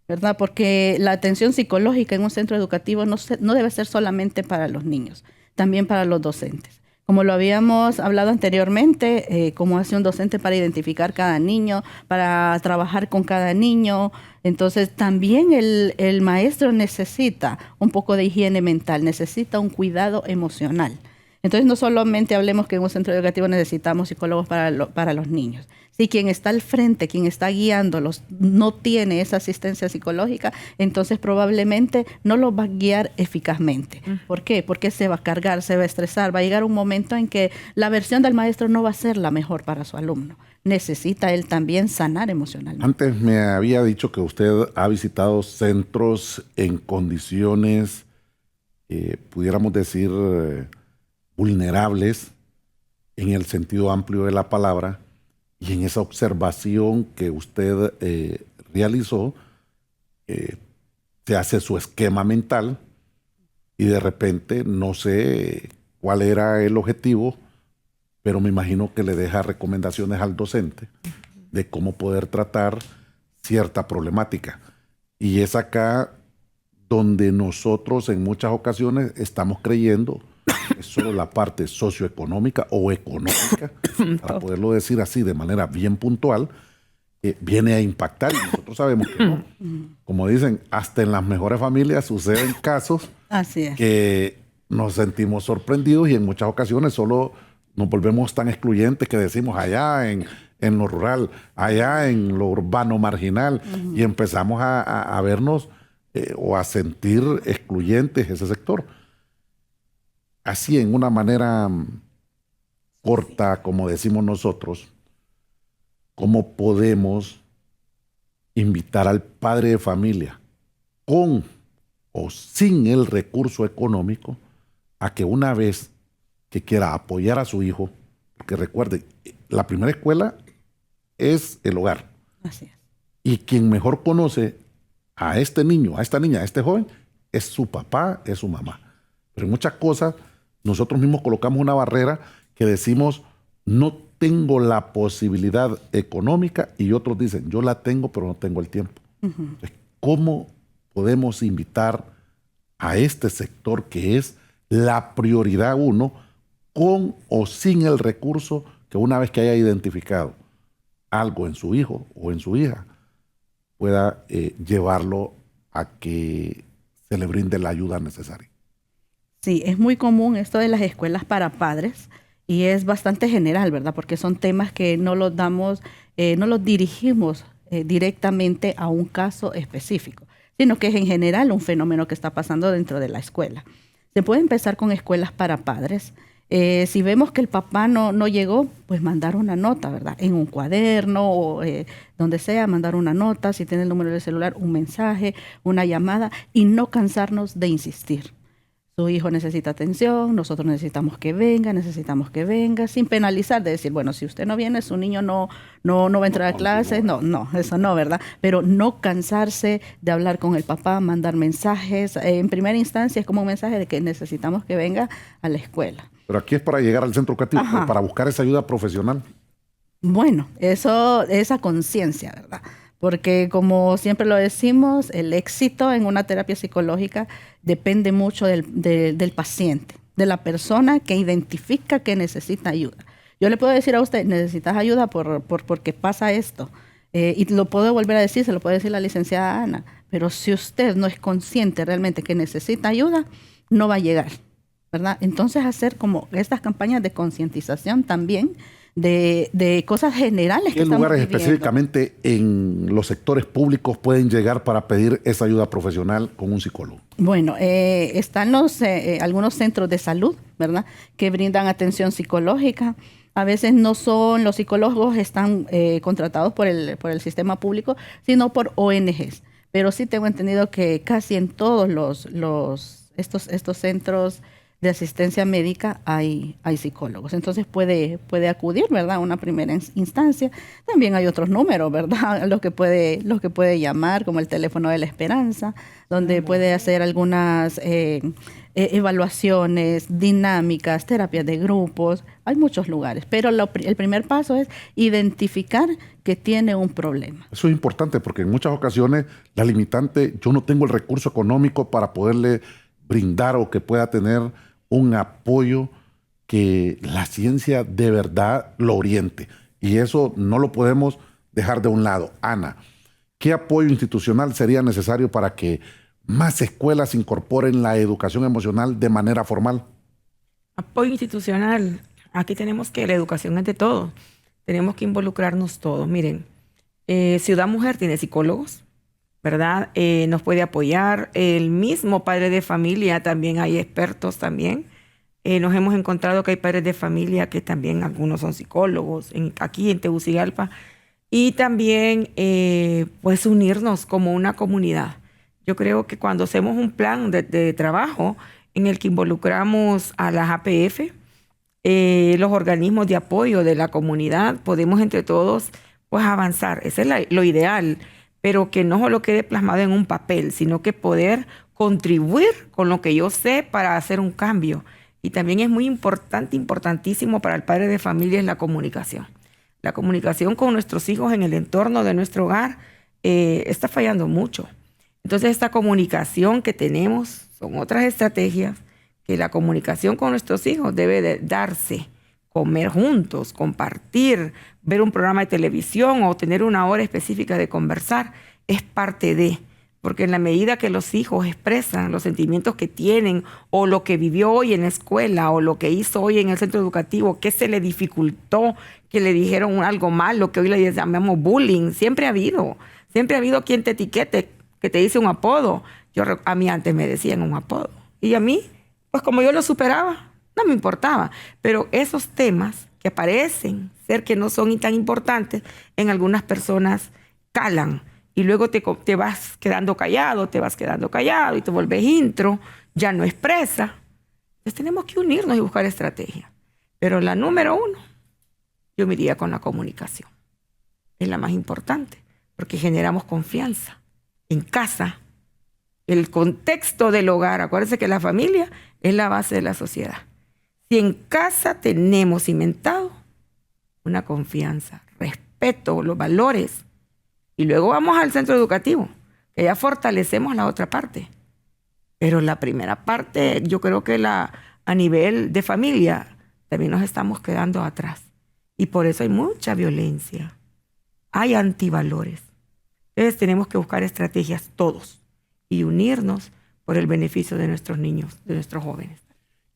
¿verdad? Porque la atención psicológica en un centro educativo no debe ser solamente para los niños, también para los docentes. Como lo habíamos hablado anteriormente, cómo hace un docente para identificar cada niño, para trabajar con cada niño. Entonces también el maestro necesita un poco de higiene mental, necesita un cuidado emocional. Entonces no solamente hablemos que en un centro educativo necesitamos psicólogos para los niños. Si quien está al frente, quien está guiándolos, no tiene esa asistencia psicológica, entonces probablemente no los va a guiar eficazmente. ¿Por qué? Porque se va a cargar, se va a estresar, va a llegar un momento en que la versión del maestro no va a ser la mejor para su alumno. Necesita él también sanar emocionalmente. Antes me había dicho que usted ha visitado centros en condiciones, pudiéramos decir, vulnerables en el sentido amplio de la palabra, y en esa observación que usted realizó, se hace su esquema mental y de repente no sé cuál era el objetivo, pero me imagino que le deja recomendaciones al docente de cómo poder tratar cierta problemática. Y es acá donde nosotros en muchas ocasiones estamos creyendo es solo la parte socioeconómica o económica, para poderlo decir así de manera bien puntual, viene a impactar, y nosotros sabemos que no. Como dicen, hasta en las mejores familias suceden casos que nos sentimos sorprendidos y en muchas ocasiones solo nos volvemos tan excluyentes que decimos allá en lo rural, allá en lo urbano marginal, y empezamos a vernos o a sentir excluyentes ese sector. Así, en una manera corta, como decimos nosotros, ¿cómo podemos invitar al padre de familia, con o sin el recurso económico, a que una vez que quiera apoyar a su hijo, porque recuerde, la primera escuela es el hogar? Así es. Y quien mejor conoce a este niño, a esta niña, a este joven, es su papá, es su mamá. Pero en muchas cosas nosotros mismos colocamos una barrera que decimos, no tengo la posibilidad económica, y otros dicen, yo la tengo, pero no tengo el tiempo. Entonces, ¿cómo podemos invitar a este sector que es la prioridad uno, con o sin el recurso, que una vez que haya identificado algo en su hijo o en su hija, pueda llevarlo a que se le brinde la ayuda necesaria? Sí, es muy común esto de las escuelas para padres y es bastante general, ¿verdad? Porque son temas que no los damos, no los dirigimos directamente a un caso específico, sino que es en general un fenómeno que está pasando dentro de la escuela. Se puede empezar con escuelas para padres. Si vemos que el papá no llegó, pues mandar una nota, ¿verdad? En un cuaderno o donde sea, mandar una nota, si tiene el número de celular, un mensaje, una llamada, y no cansarnos de insistir. su hijo necesita atención, nosotros necesitamos que venga, sin penalizar, de decir, bueno, si usted no viene, su niño no va a entrar a clases, no, eso no, ¿verdad? Pero no cansarse de hablar con el papá, mandar mensajes. En primera instancia es como un mensaje de que necesitamos que venga a la escuela. Pero aquí es para llegar al centro educativo, para buscar esa ayuda profesional. Bueno, esa conciencia, ¿verdad? Porque como siempre lo decimos, el éxito en una terapia psicológica depende mucho del paciente, de la persona que identifica que necesita ayuda. Yo le puedo decir a usted, necesitas ayuda porque pasa esto. Y lo puedo volver a decir, se lo puede decir la licenciada Ana, pero si usted no es consciente realmente que necesita ayuda, no va a llegar, ¿verdad? Entonces hacer como estas campañas de concientización también, de cosas generales que estamos lugares viviendo. Específicamente en los sectores públicos pueden llegar para pedir esa ayuda profesional con un psicólogo? Bueno, están algunos centros de salud, ¿verdad?, que brindan atención psicológica. A veces no son los psicólogos, están contratados por el sistema público, sino por ONGs. Pero sí tengo entendido que casi en todos estos centros de asistencia médica hay psicólogos. Entonces puede acudir, ¿verdad?, a una primera instancia. También hay otros números, ¿verdad?, los que puede llamar, como el teléfono de la esperanza, donde puede hacer algunas evaluaciones, dinámicas, terapias de grupos. Hay muchos lugares, pero el primer paso es identificar que tiene un problema. Eso es importante porque en muchas ocasiones la limitante, yo no tengo el recurso económico para poderle brindar o que pueda tener un apoyo que la ciencia de verdad lo oriente. Y eso no lo podemos dejar de un lado. Ana, ¿qué apoyo institucional sería necesario para que más escuelas incorporen la educación emocional de manera formal? Apoyo institucional. Aquí tenemos que la educación es de todo. Tenemos que involucrarnos todos. Miren, Ciudad Mujer tiene psicólogos, ¿verdad? Nos puede apoyar. El mismo padre de familia, también hay expertos también. Nos hemos encontrado que hay padres de familia que también algunos son psicólogos, aquí en Tegucigalpa. Y también pues unirnos como una comunidad. Yo creo que cuando hacemos un plan de trabajo en el que involucramos a las APF, los organismos de apoyo de la comunidad, podemos entre todos pues avanzar. Ese es lo ideal, pero que no solo quede plasmado en un papel, sino que poder contribuir con lo que yo sé para hacer un cambio. Y también es muy importante, importantísimo para el padre de familia es la comunicación. La comunicación con nuestros hijos en el entorno de nuestro hogar está fallando mucho. Entonces esta comunicación que tenemos son otras estrategias que la comunicación con nuestros hijos debe de darse. Comer juntos, compartir, ver un programa de televisión o tener una hora específica de conversar, es parte de, porque en la medida que los hijos expresan los sentimientos que tienen o lo que vivió hoy en la escuela o lo que hizo hoy en el centro educativo, que se le dificultó, que le dijeron algo malo, que hoy le llamamos bullying, siempre ha habido quien te etiquete, que te dice un apodo. A mí antes me decían un apodo y a mí, pues como yo lo superaba, no me importaba, pero esos temas que parecen ser que no son tan importantes, en algunas personas calan y luego te vas quedando callado y te vuelves intro, ya no expresa. Entonces tenemos que unirnos y buscar estrategias. Pero la número 1, yo me iría con la comunicación. Es la más importante, porque generamos confianza en casa. El contexto del hogar, acuérdense que la familia es la base de la sociedad. Si en casa tenemos cimentado una confianza, respeto, los valores, y luego vamos al centro educativo, que ya fortalecemos la otra parte. Pero la primera parte, yo creo que a nivel de familia, también nos estamos quedando atrás. Y por eso hay mucha violencia. Hay antivalores. Entonces tenemos que buscar estrategias todos y unirnos por el beneficio de nuestros niños, de nuestros jóvenes.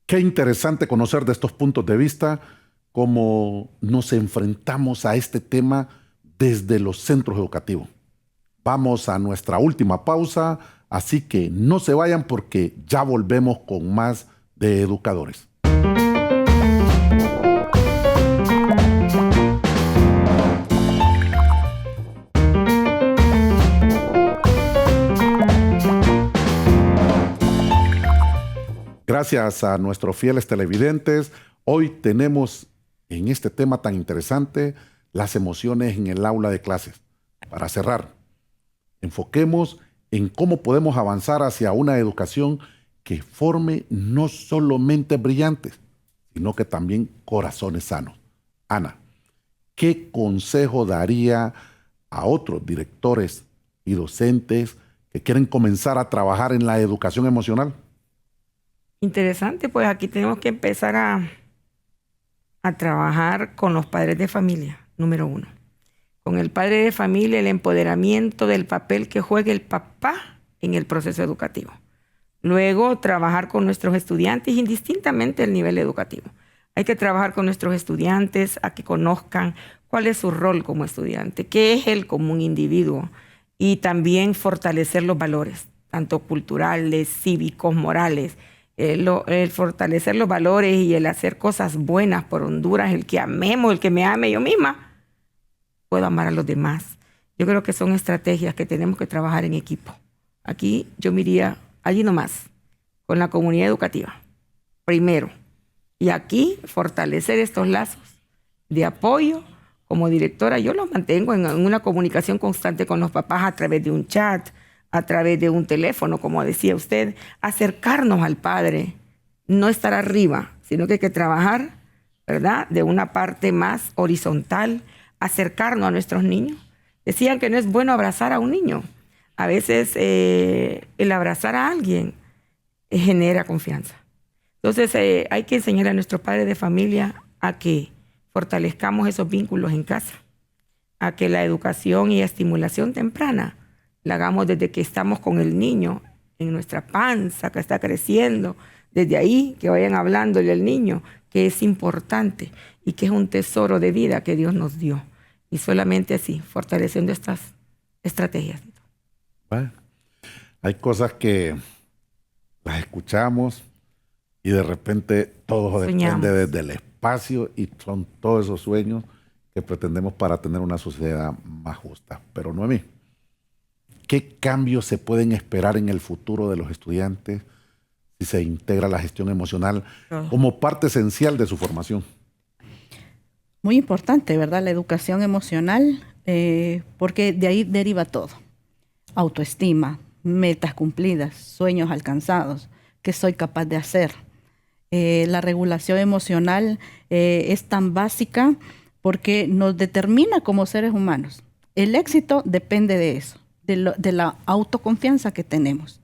Qué interesante conocer de estos puntos de vista cómo nos enfrentamos a este tema desde los centros educativos. Vamos a nuestra última pausa, así que no se vayan porque ya volvemos con más de Educadores. Gracias a nuestros fieles televidentes. Hoy tenemos en este tema tan interesante las emociones en el aula de clases. Para cerrar, enfoquemos en cómo podemos avanzar hacia una educación que forme no solo mentes brillantes, sino que también corazones sanos. Ana, ¿qué consejo daría a otros directores y docentes que quieren comenzar a trabajar en la educación emocional? Interesante, pues aquí tenemos que empezar a trabajar con los padres de familia, número 1. Con el padre de familia, el empoderamiento del papel que juegue el papá en el proceso educativo. Luego, trabajar con nuestros estudiantes, indistintamente del nivel educativo. Hay que trabajar con nuestros estudiantes a que conozcan cuál es su rol como estudiante, qué es él como un individuo, y también fortalecer los valores, tanto culturales, cívicos, morales. El fortalecer los valores y el hacer cosas buenas por Honduras, el que amemos, el que me ame yo misma, puedo amar a los demás. Yo creo que son estrategias que tenemos que trabajar en equipo. Aquí yo me iría allí nomás, con la comunidad educativa, primero. Y aquí fortalecer estos lazos de apoyo. Como directora, yo los mantengo en una comunicación constante con los papás a través de un chat, a través de un teléfono, como decía usted, acercarnos al padre, no estar arriba, sino que hay que trabajar, ¿verdad?, de una parte más horizontal, acercarnos a nuestros niños. Decían que no es bueno abrazar a un niño. A veces el abrazar a alguien genera confianza. Entonces hay que enseñar a nuestros padres de familia a que fortalezcamos esos vínculos en casa, a que la educación y estimulación temprana la hagamos desde que estamos con el niño en nuestra panza, que está creciendo, desde ahí que vayan hablándole al niño que es importante y que es un tesoro de vida que Dios nos dio. Y solamente así, fortaleciendo estas estrategias. Bueno, hay cosas que las escuchamos y de repente todo depende desde el espacio y son todos esos sueños que pretendemos para tener una sociedad más justa. Pero Noemí, ¿qué cambios se pueden esperar en el futuro de los estudiantes si se integra la gestión emocional como parte esencial de su formación? Muy importante, ¿verdad? La educación emocional, porque de ahí deriva todo. Autoestima, metas cumplidas, sueños alcanzados, qué soy capaz de hacer. La regulación emocional es tan básica porque nos determina como seres humanos. El éxito depende de eso, de la autoconfianza que tenemos,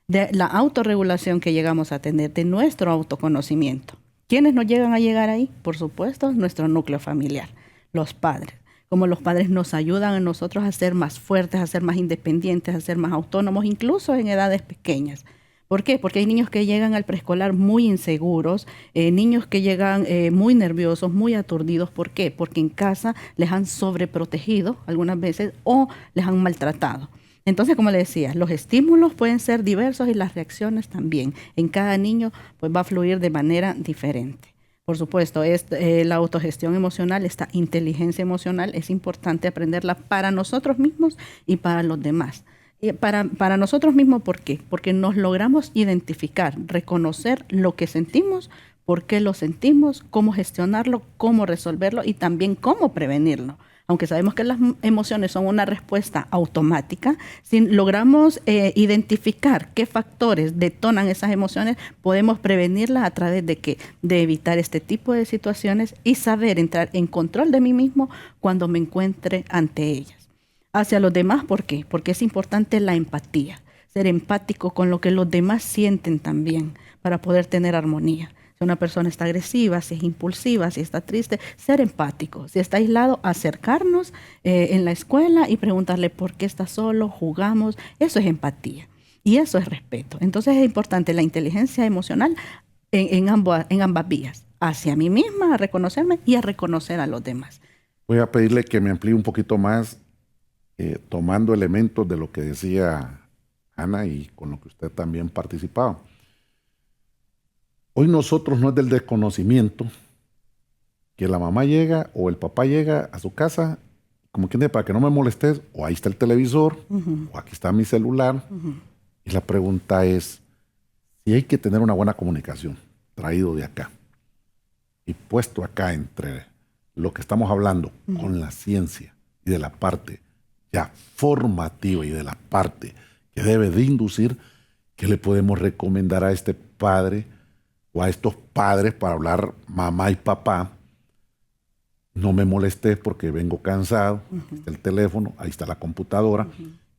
de la autorregulación que llegamos a tener, de nuestro autoconocimiento. ¿Quiénes nos llegan a llegar ahí? Por supuesto, nuestro núcleo familiar, los padres. Como los padres nos ayudan a nosotros a ser más fuertes, a ser más independientes, a ser más autónomos, incluso en edades pequeñas. ¿Por qué? Porque hay niños que llegan al preescolar muy inseguros, niños que llegan muy nerviosos, muy aturdidos. ¿Por qué? Porque en casa les han sobreprotegido algunas veces o les han maltratado. Entonces, como le decía, los estímulos pueden ser diversos y las reacciones también. En cada niño pues, va a fluir de manera diferente. Por supuesto, la autogestión emocional, esta inteligencia emocional, es importante aprenderla para nosotros mismos y para los demás. Y para nosotros mismos, ¿por qué? Porque nos logramos identificar, reconocer lo que sentimos, por qué lo sentimos, cómo gestionarlo, cómo resolverlo y también cómo prevenirlo. Aunque sabemos que las emociones son una respuesta automática, si logramos identificar qué factores detonan esas emociones, podemos prevenirlas a través de ¿qué? De evitar este tipo de situaciones y saber entrar en control de mí mismo cuando me encuentre ante ellas. Hacia los demás, ¿por qué? Porque es importante la empatía, ser empático con lo que los demás sienten también para poder tener armonía. Si una persona está agresiva, si es impulsiva, si está triste, ser empático. Si está aislado, acercarnos en la escuela y preguntarle por qué está solo, jugamos. Eso es empatía y eso es respeto. Entonces es importante la inteligencia emocional en ambas vías, hacia mí misma, a reconocerme y a reconocer a los demás. Voy a pedirle que me amplíe un poquito más, tomando elementos de lo que decía Ana y con lo que usted también participaba. Hoy nosotros no es del desconocimiento que la mamá llega o el papá llega a su casa, como quien dice, para que no me molestes, o ahí está el televisor, o aquí está mi celular. Y la pregunta es, Y hay que tener una buena comunicación, traído de acá y puesto acá entre lo que estamos hablando con la ciencia y de la parte ya formativa y de la parte que debe de inducir, ¿qué le podemos recomendar a este padre o a estos padres para hablar mamá y papá? No me molestes porque vengo cansado, aquí está el teléfono, ahí está la computadora,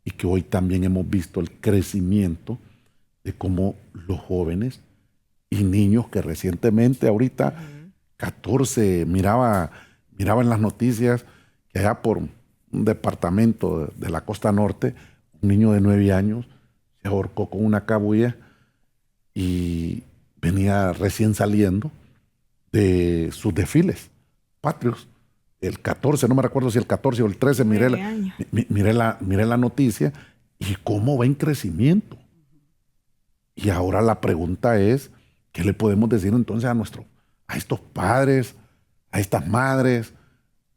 y que hoy también hemos visto el crecimiento de cómo los jóvenes y niños que recientemente, ahorita, 14, miraba en las noticias que allá por un departamento de la costa norte, un niño de 9 años se ahorcó con una cabulla y venía recién saliendo de sus desfiles patrios. El 14, no me recuerdo si el 14 o el 13, miré la noticia y cómo va en crecimiento. Y ahora la pregunta es, ¿qué le podemos decir entonces a estos padres, a estas madres,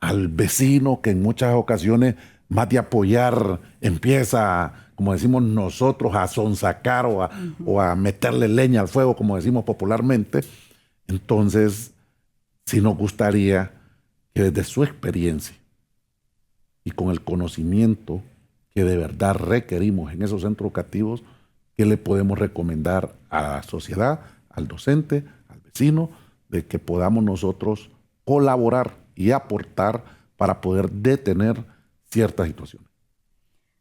al vecino que en muchas ocasiones, más de apoyar, empieza, como decimos nosotros, a sonsacar o a meterle leña al fuego, como decimos popularmente? Entonces, sí nos gustaría que desde su experiencia y con el conocimiento que de verdad requerimos en esos centros educativos, ¿qué le podemos recomendar a la sociedad, al docente, al vecino, de que podamos nosotros colaborar y aportar para poder detener ciertas situaciones?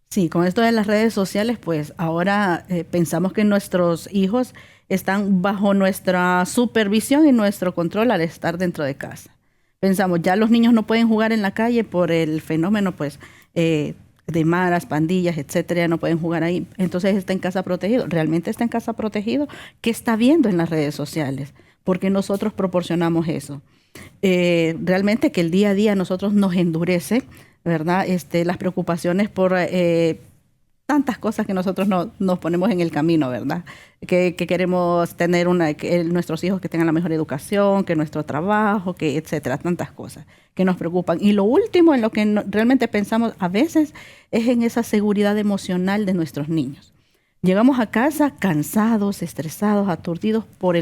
Sí, con esto de las redes sociales, pues ahora pensamos que nuestros hijos están bajo nuestra supervisión y nuestro control al estar dentro de casa. Pensamos, ya los niños no pueden jugar en la calle por el fenómeno, pues, de maras, pandillas, etcétera, ya no pueden jugar ahí. Entonces está en casa protegido. ¿Realmente está en casa protegido? ¿Qué está viendo en las redes sociales? Porque nosotros proporcionamos eso. Realmente que el día a día nosotros nos endurece, ¿verdad? Las preocupaciones por tantas cosas que nosotros nos ponemos en el camino, ¿verdad? Que queremos tener nuestros hijos que tengan la mejor educación, que nuestro trabajo, que etcétera, tantas cosas que nos preocupan. Y lo último en lo que realmente pensamos a veces es en esa seguridad emocional de nuestros niños. Llegamos a casa cansados, estresados, aturdidos por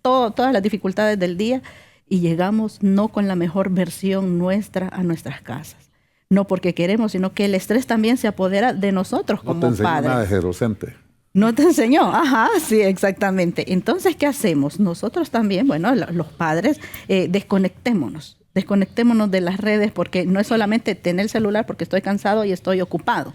todas las dificultades del día y llegamos no con la mejor versión nuestra a nuestras casas. No porque queremos, sino que el estrés también se apodera de nosotros como padres. No te enseñó nada de ser docente. No te enseñó, ajá, sí, exactamente. Entonces, ¿qué hacemos? Nosotros también, bueno, los padres, desconectémonos de las redes, porque no es solamente tener el celular porque estoy cansado y estoy ocupado.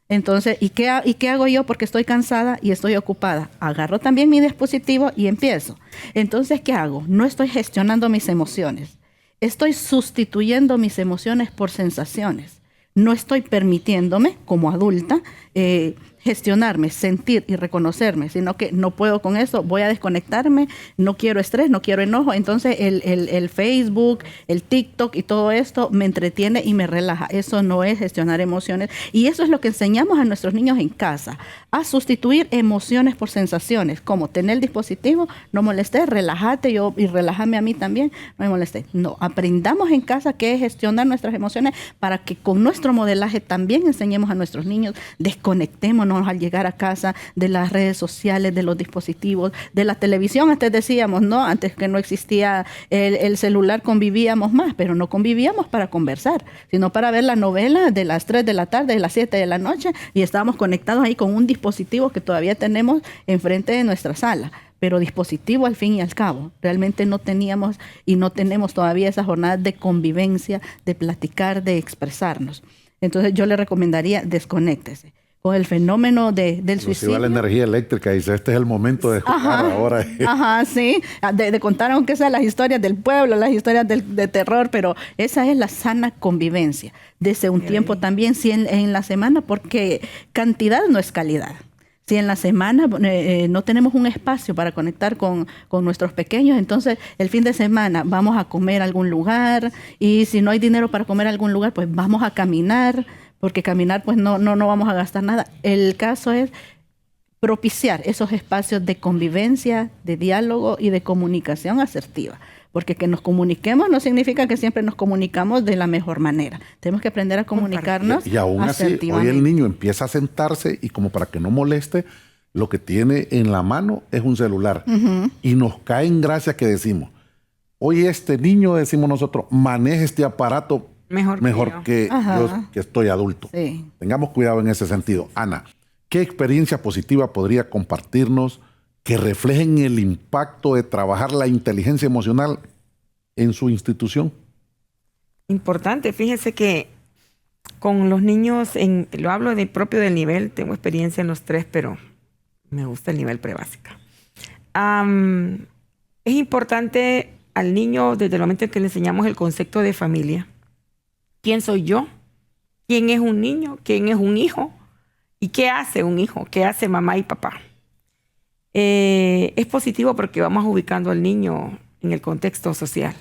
Entonces, ¿y qué hago yo porque estoy cansada y estoy ocupada? Agarro también mi dispositivo y empiezo. Entonces, ¿qué hago? No estoy gestionando mis emociones. Estoy sustituyendo mis emociones por sensaciones. No estoy permitiéndome, como adulta, gestionarme, sentir y reconocerme, sino que no puedo con eso, voy a desconectarme, no quiero estrés, no quiero enojo. Entonces el Facebook, el TikTok y todo esto me entretiene y me relaja. Eso no es gestionar emociones. Y eso es lo que enseñamos a nuestros niños en casa, a sustituir emociones por sensaciones, como tener el dispositivo, no molestes, relájate y relájame a mí también, no me molestes. No, aprendamos en casa qué es gestionar nuestras emociones para que con nuestro modelaje también enseñemos a nuestros niños, desconectémonos al llegar a casa de las redes sociales, de los dispositivos, de la televisión. Antes decíamos, ¿no? Antes que no existía el celular convivíamos más, pero no convivíamos para conversar, sino para ver la novela de las 3 de la tarde, de las 7 de la noche, y estábamos conectados ahí con un dispositivo que todavía tenemos enfrente de nuestra sala. Pero dispositivo al fin y al cabo. Realmente no teníamos y no tenemos todavía esa jornada de convivencia, de platicar, de expresarnos. Entonces yo le recomendaría desconéctese. Con el fenómeno del suicidio. La energía eléctrica, dice, este es el momento de jugar ahora. Ajá, sí, de contar aunque sea las historias del pueblo, las historias de terror, pero esa es la sana convivencia. Desde un tiempo también, sí, en la semana, porque cantidad no es calidad. Si en la semana no tenemos un espacio para conectar con nuestros pequeños, entonces el fin de semana vamos a comer a algún lugar, y si no hay dinero para comer a algún lugar, pues vamos a caminar, porque caminar pues no vamos a gastar nada. El caso es propiciar esos espacios de convivencia, de diálogo y de comunicación asertiva. Porque que nos comuniquemos no significa que siempre nos comunicamos de la mejor manera. Tenemos que aprender a comunicarnos y aún así, hoy el niño empieza a sentarse y como para que no moleste, lo que tiene en la mano es un celular. Y nos cae en gracia que decimos, oye, este niño, decimos nosotros, maneja este aparato mejor que yo, que estoy adulto. Sí. Tengamos cuidado en ese sentido. Ana, ¿qué experiencia positiva podría compartirnos que reflejen el impacto de trabajar la inteligencia emocional en su institución? Importante, fíjese que con los niños, lo hablo propio del nivel, tengo experiencia en los 3, pero me gusta el nivel prebásica. Es importante al niño, desde el momento en que le enseñamos el concepto de familia, ¿quién soy yo? ¿Quién es un niño? ¿Quién es un hijo? ¿Y qué hace un hijo? ¿Qué hace mamá y papá? Es positivo porque vamos ubicando al niño en el contexto social.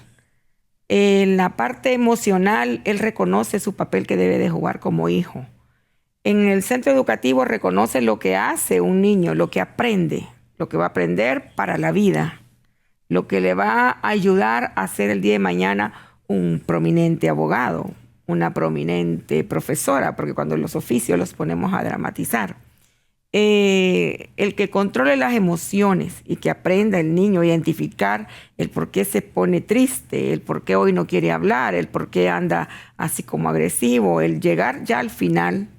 En la parte emocional, él reconoce su papel que debe de jugar como hijo. En el centro educativo reconoce lo que hace un niño, lo que aprende, lo que va a aprender para la vida, lo que le va a ayudar a ser el día de mañana un prominente abogado, una prominente profesora, porque cuando los oficios los ponemos a dramatizar. El que controle las emociones y que aprenda el niño a identificar el por qué se pone triste, el por qué hoy no quiere hablar, el por qué anda así como agresivo, el llegar ya al final,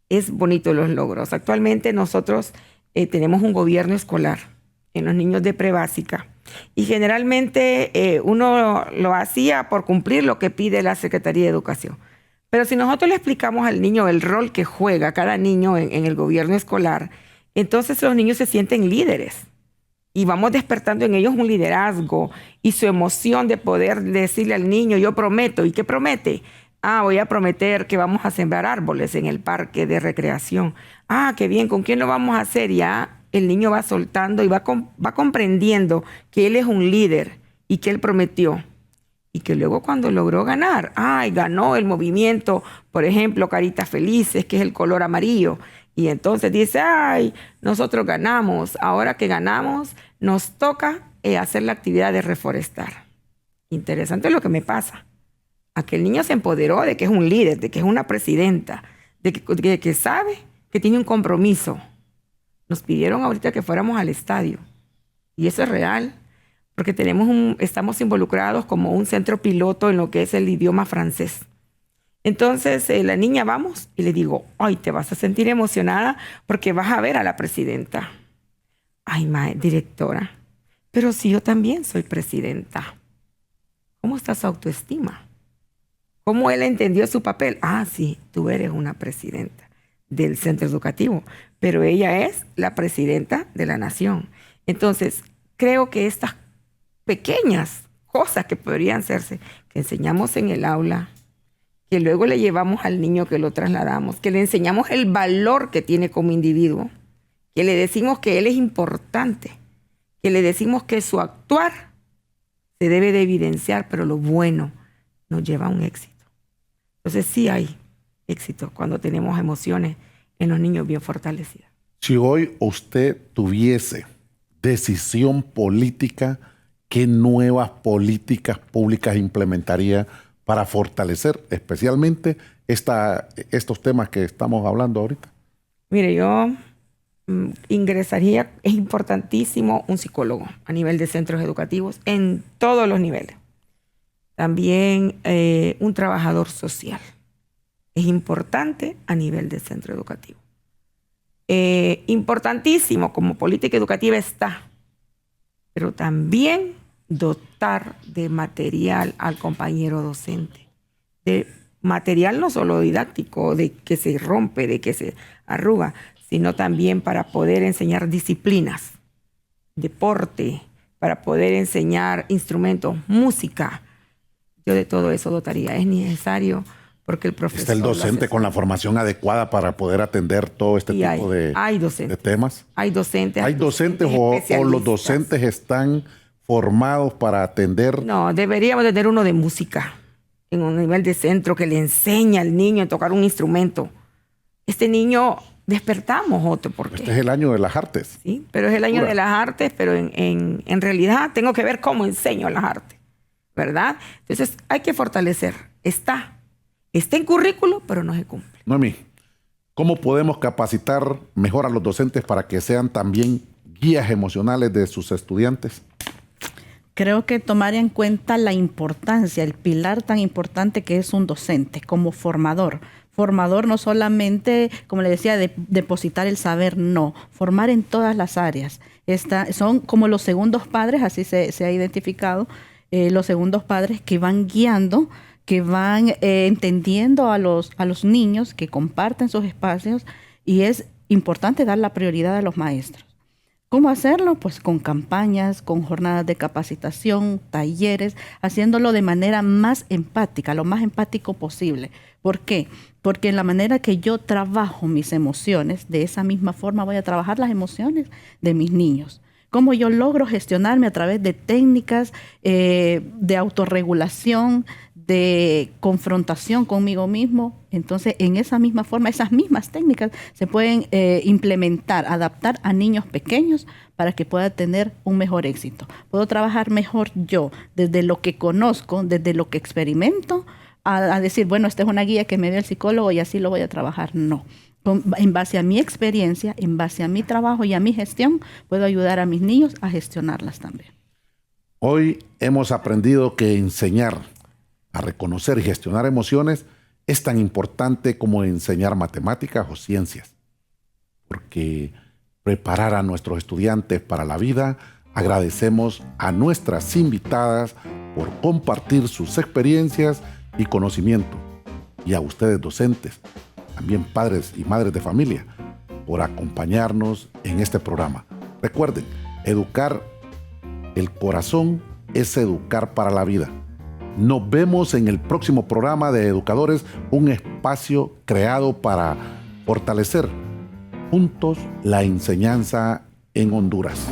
es bonito los logros. Actualmente nosotros tenemos un gobierno escolar en los niños de prebásica y generalmente uno lo hacía por cumplir lo que pide la Secretaría de Educación. Pero si nosotros le explicamos al niño el rol que juega cada niño en el gobierno escolar, entonces los niños se sienten líderes y vamos despertando en ellos un liderazgo y su emoción de poder decirle al niño, yo prometo. ¿Y qué promete? Voy a prometer que vamos a sembrar árboles en el parque de recreación. Qué bien, ¿con quién lo vamos a hacer? Ya el niño va soltando y va comprendiendo que él es un líder y que él prometió. Y que luego cuando logró ganar, ganó el movimiento, por ejemplo, Caritas Felices, que es el color amarillo. Y entonces dice, nosotros ganamos. Ahora que ganamos, nos toca hacer la actividad de reforestar. Interesante lo que me pasa. Aquel niño se empoderó de que es un líder, de que es una presidenta, de que sabe que tiene un compromiso. Nos pidieron ahorita que fuéramos al estadio. Y eso es real. Porque estamos involucrados como un centro piloto en lo que es el idioma francés. Entonces, la niña vamos y le digo, te vas a sentir emocionada porque vas a ver a la presidenta. Directora, pero si yo también soy presidenta. ¿Cómo está su autoestima? ¿Cómo él entendió su papel? Sí, tú eres una presidenta del centro educativo, pero ella es la presidenta de la nación. Entonces, creo que estas pequeñas cosas que podrían hacerse, que enseñamos en el aula, que luego le llevamos al niño, que lo trasladamos, que le enseñamos el valor que tiene como individuo, que le decimos que él es importante, que le decimos que su actuar se debe de evidenciar, pero lo bueno nos lleva a un éxito. Entonces sí hay éxito cuando tenemos emociones en los niños bien fortalecidas. Si hoy usted tuviese decisión política, ¿qué nuevas políticas públicas implementaría para fortalecer especialmente estos temas que estamos hablando ahorita? Mire, yo ingresaría, es importantísimo un psicólogo a nivel de centros educativos en todos los niveles. También un trabajador social. Es importante a nivel de centro educativo. Importantísimo como política educativa está, pero también dotar de material al compañero docente. De material no solo didáctico, de que se rompe, de que se arruga, sino también para poder enseñar disciplinas, deporte, para poder enseñar instrumentos, música. Yo de todo eso dotaría. Es necesario porque el profesor... ¿Está el docente con la formación adecuada para poder atender todo este tipo de temas? Hay docentes. ¿Hay docentes o los docentes están formados para atender? No, deberíamos tener uno de música en un nivel de centro que le enseña al niño a tocar un instrumento. Este niño despertamos otro. ¿Por qué? Este es el año de las artes. Sí, pero es el año de las artes, pero en realidad tengo que ver cómo enseño las artes, ¿verdad? Entonces hay que fortalecer. Está en currículo, pero no se cumple. Noemí, ¿Cómo podemos capacitar mejor a los docentes para que sean también guías emocionales de sus estudiantes? Creo que tomar en cuenta la importancia, el pilar tan importante que es un docente como formador. Formador no solamente, como le decía, depositar el saber, no. Formar en todas las áreas. Son como los segundos padres, así se ha identificado, los segundos padres que van guiando, que van entendiendo a los niños, que comparten sus espacios, y es importante dar la prioridad a los maestros. ¿Cómo hacerlo? Pues con campañas, con jornadas de capacitación, talleres, haciéndolo de manera más empática, lo más empático posible. ¿Por qué? Porque en la manera que yo trabajo mis emociones, de esa misma forma voy a trabajar las emociones de mis niños. Cómo yo logro gestionarme a través de técnicas de autorregulación, de confrontación conmigo mismo. Entonces, en esa misma forma, esas mismas técnicas se pueden implementar, adaptar a niños pequeños para que puedan tener un mejor éxito. Puedo trabajar mejor yo desde lo que conozco, desde lo que experimento, a decir, bueno, esta es una guía que me dio el psicólogo y así lo voy a trabajar. No. En base a mi experiencia, en base a mi trabajo y a mi gestión, puedo ayudar a mis niños a gestionarlas también. Hoy hemos aprendido que enseñar a reconocer y gestionar emociones es tan importante como enseñar matemáticas o ciencias, porque preparar a nuestros estudiantes para la vida. Agradecemos a nuestras invitadas por compartir sus experiencias y conocimiento, y a ustedes docentes, también padres y madres de familia, por acompañarnos en este programa. Recuerden, educar el corazón es educar para la vida. Nos vemos en el próximo programa de Educadores, un espacio creado para fortalecer juntos la enseñanza en Honduras.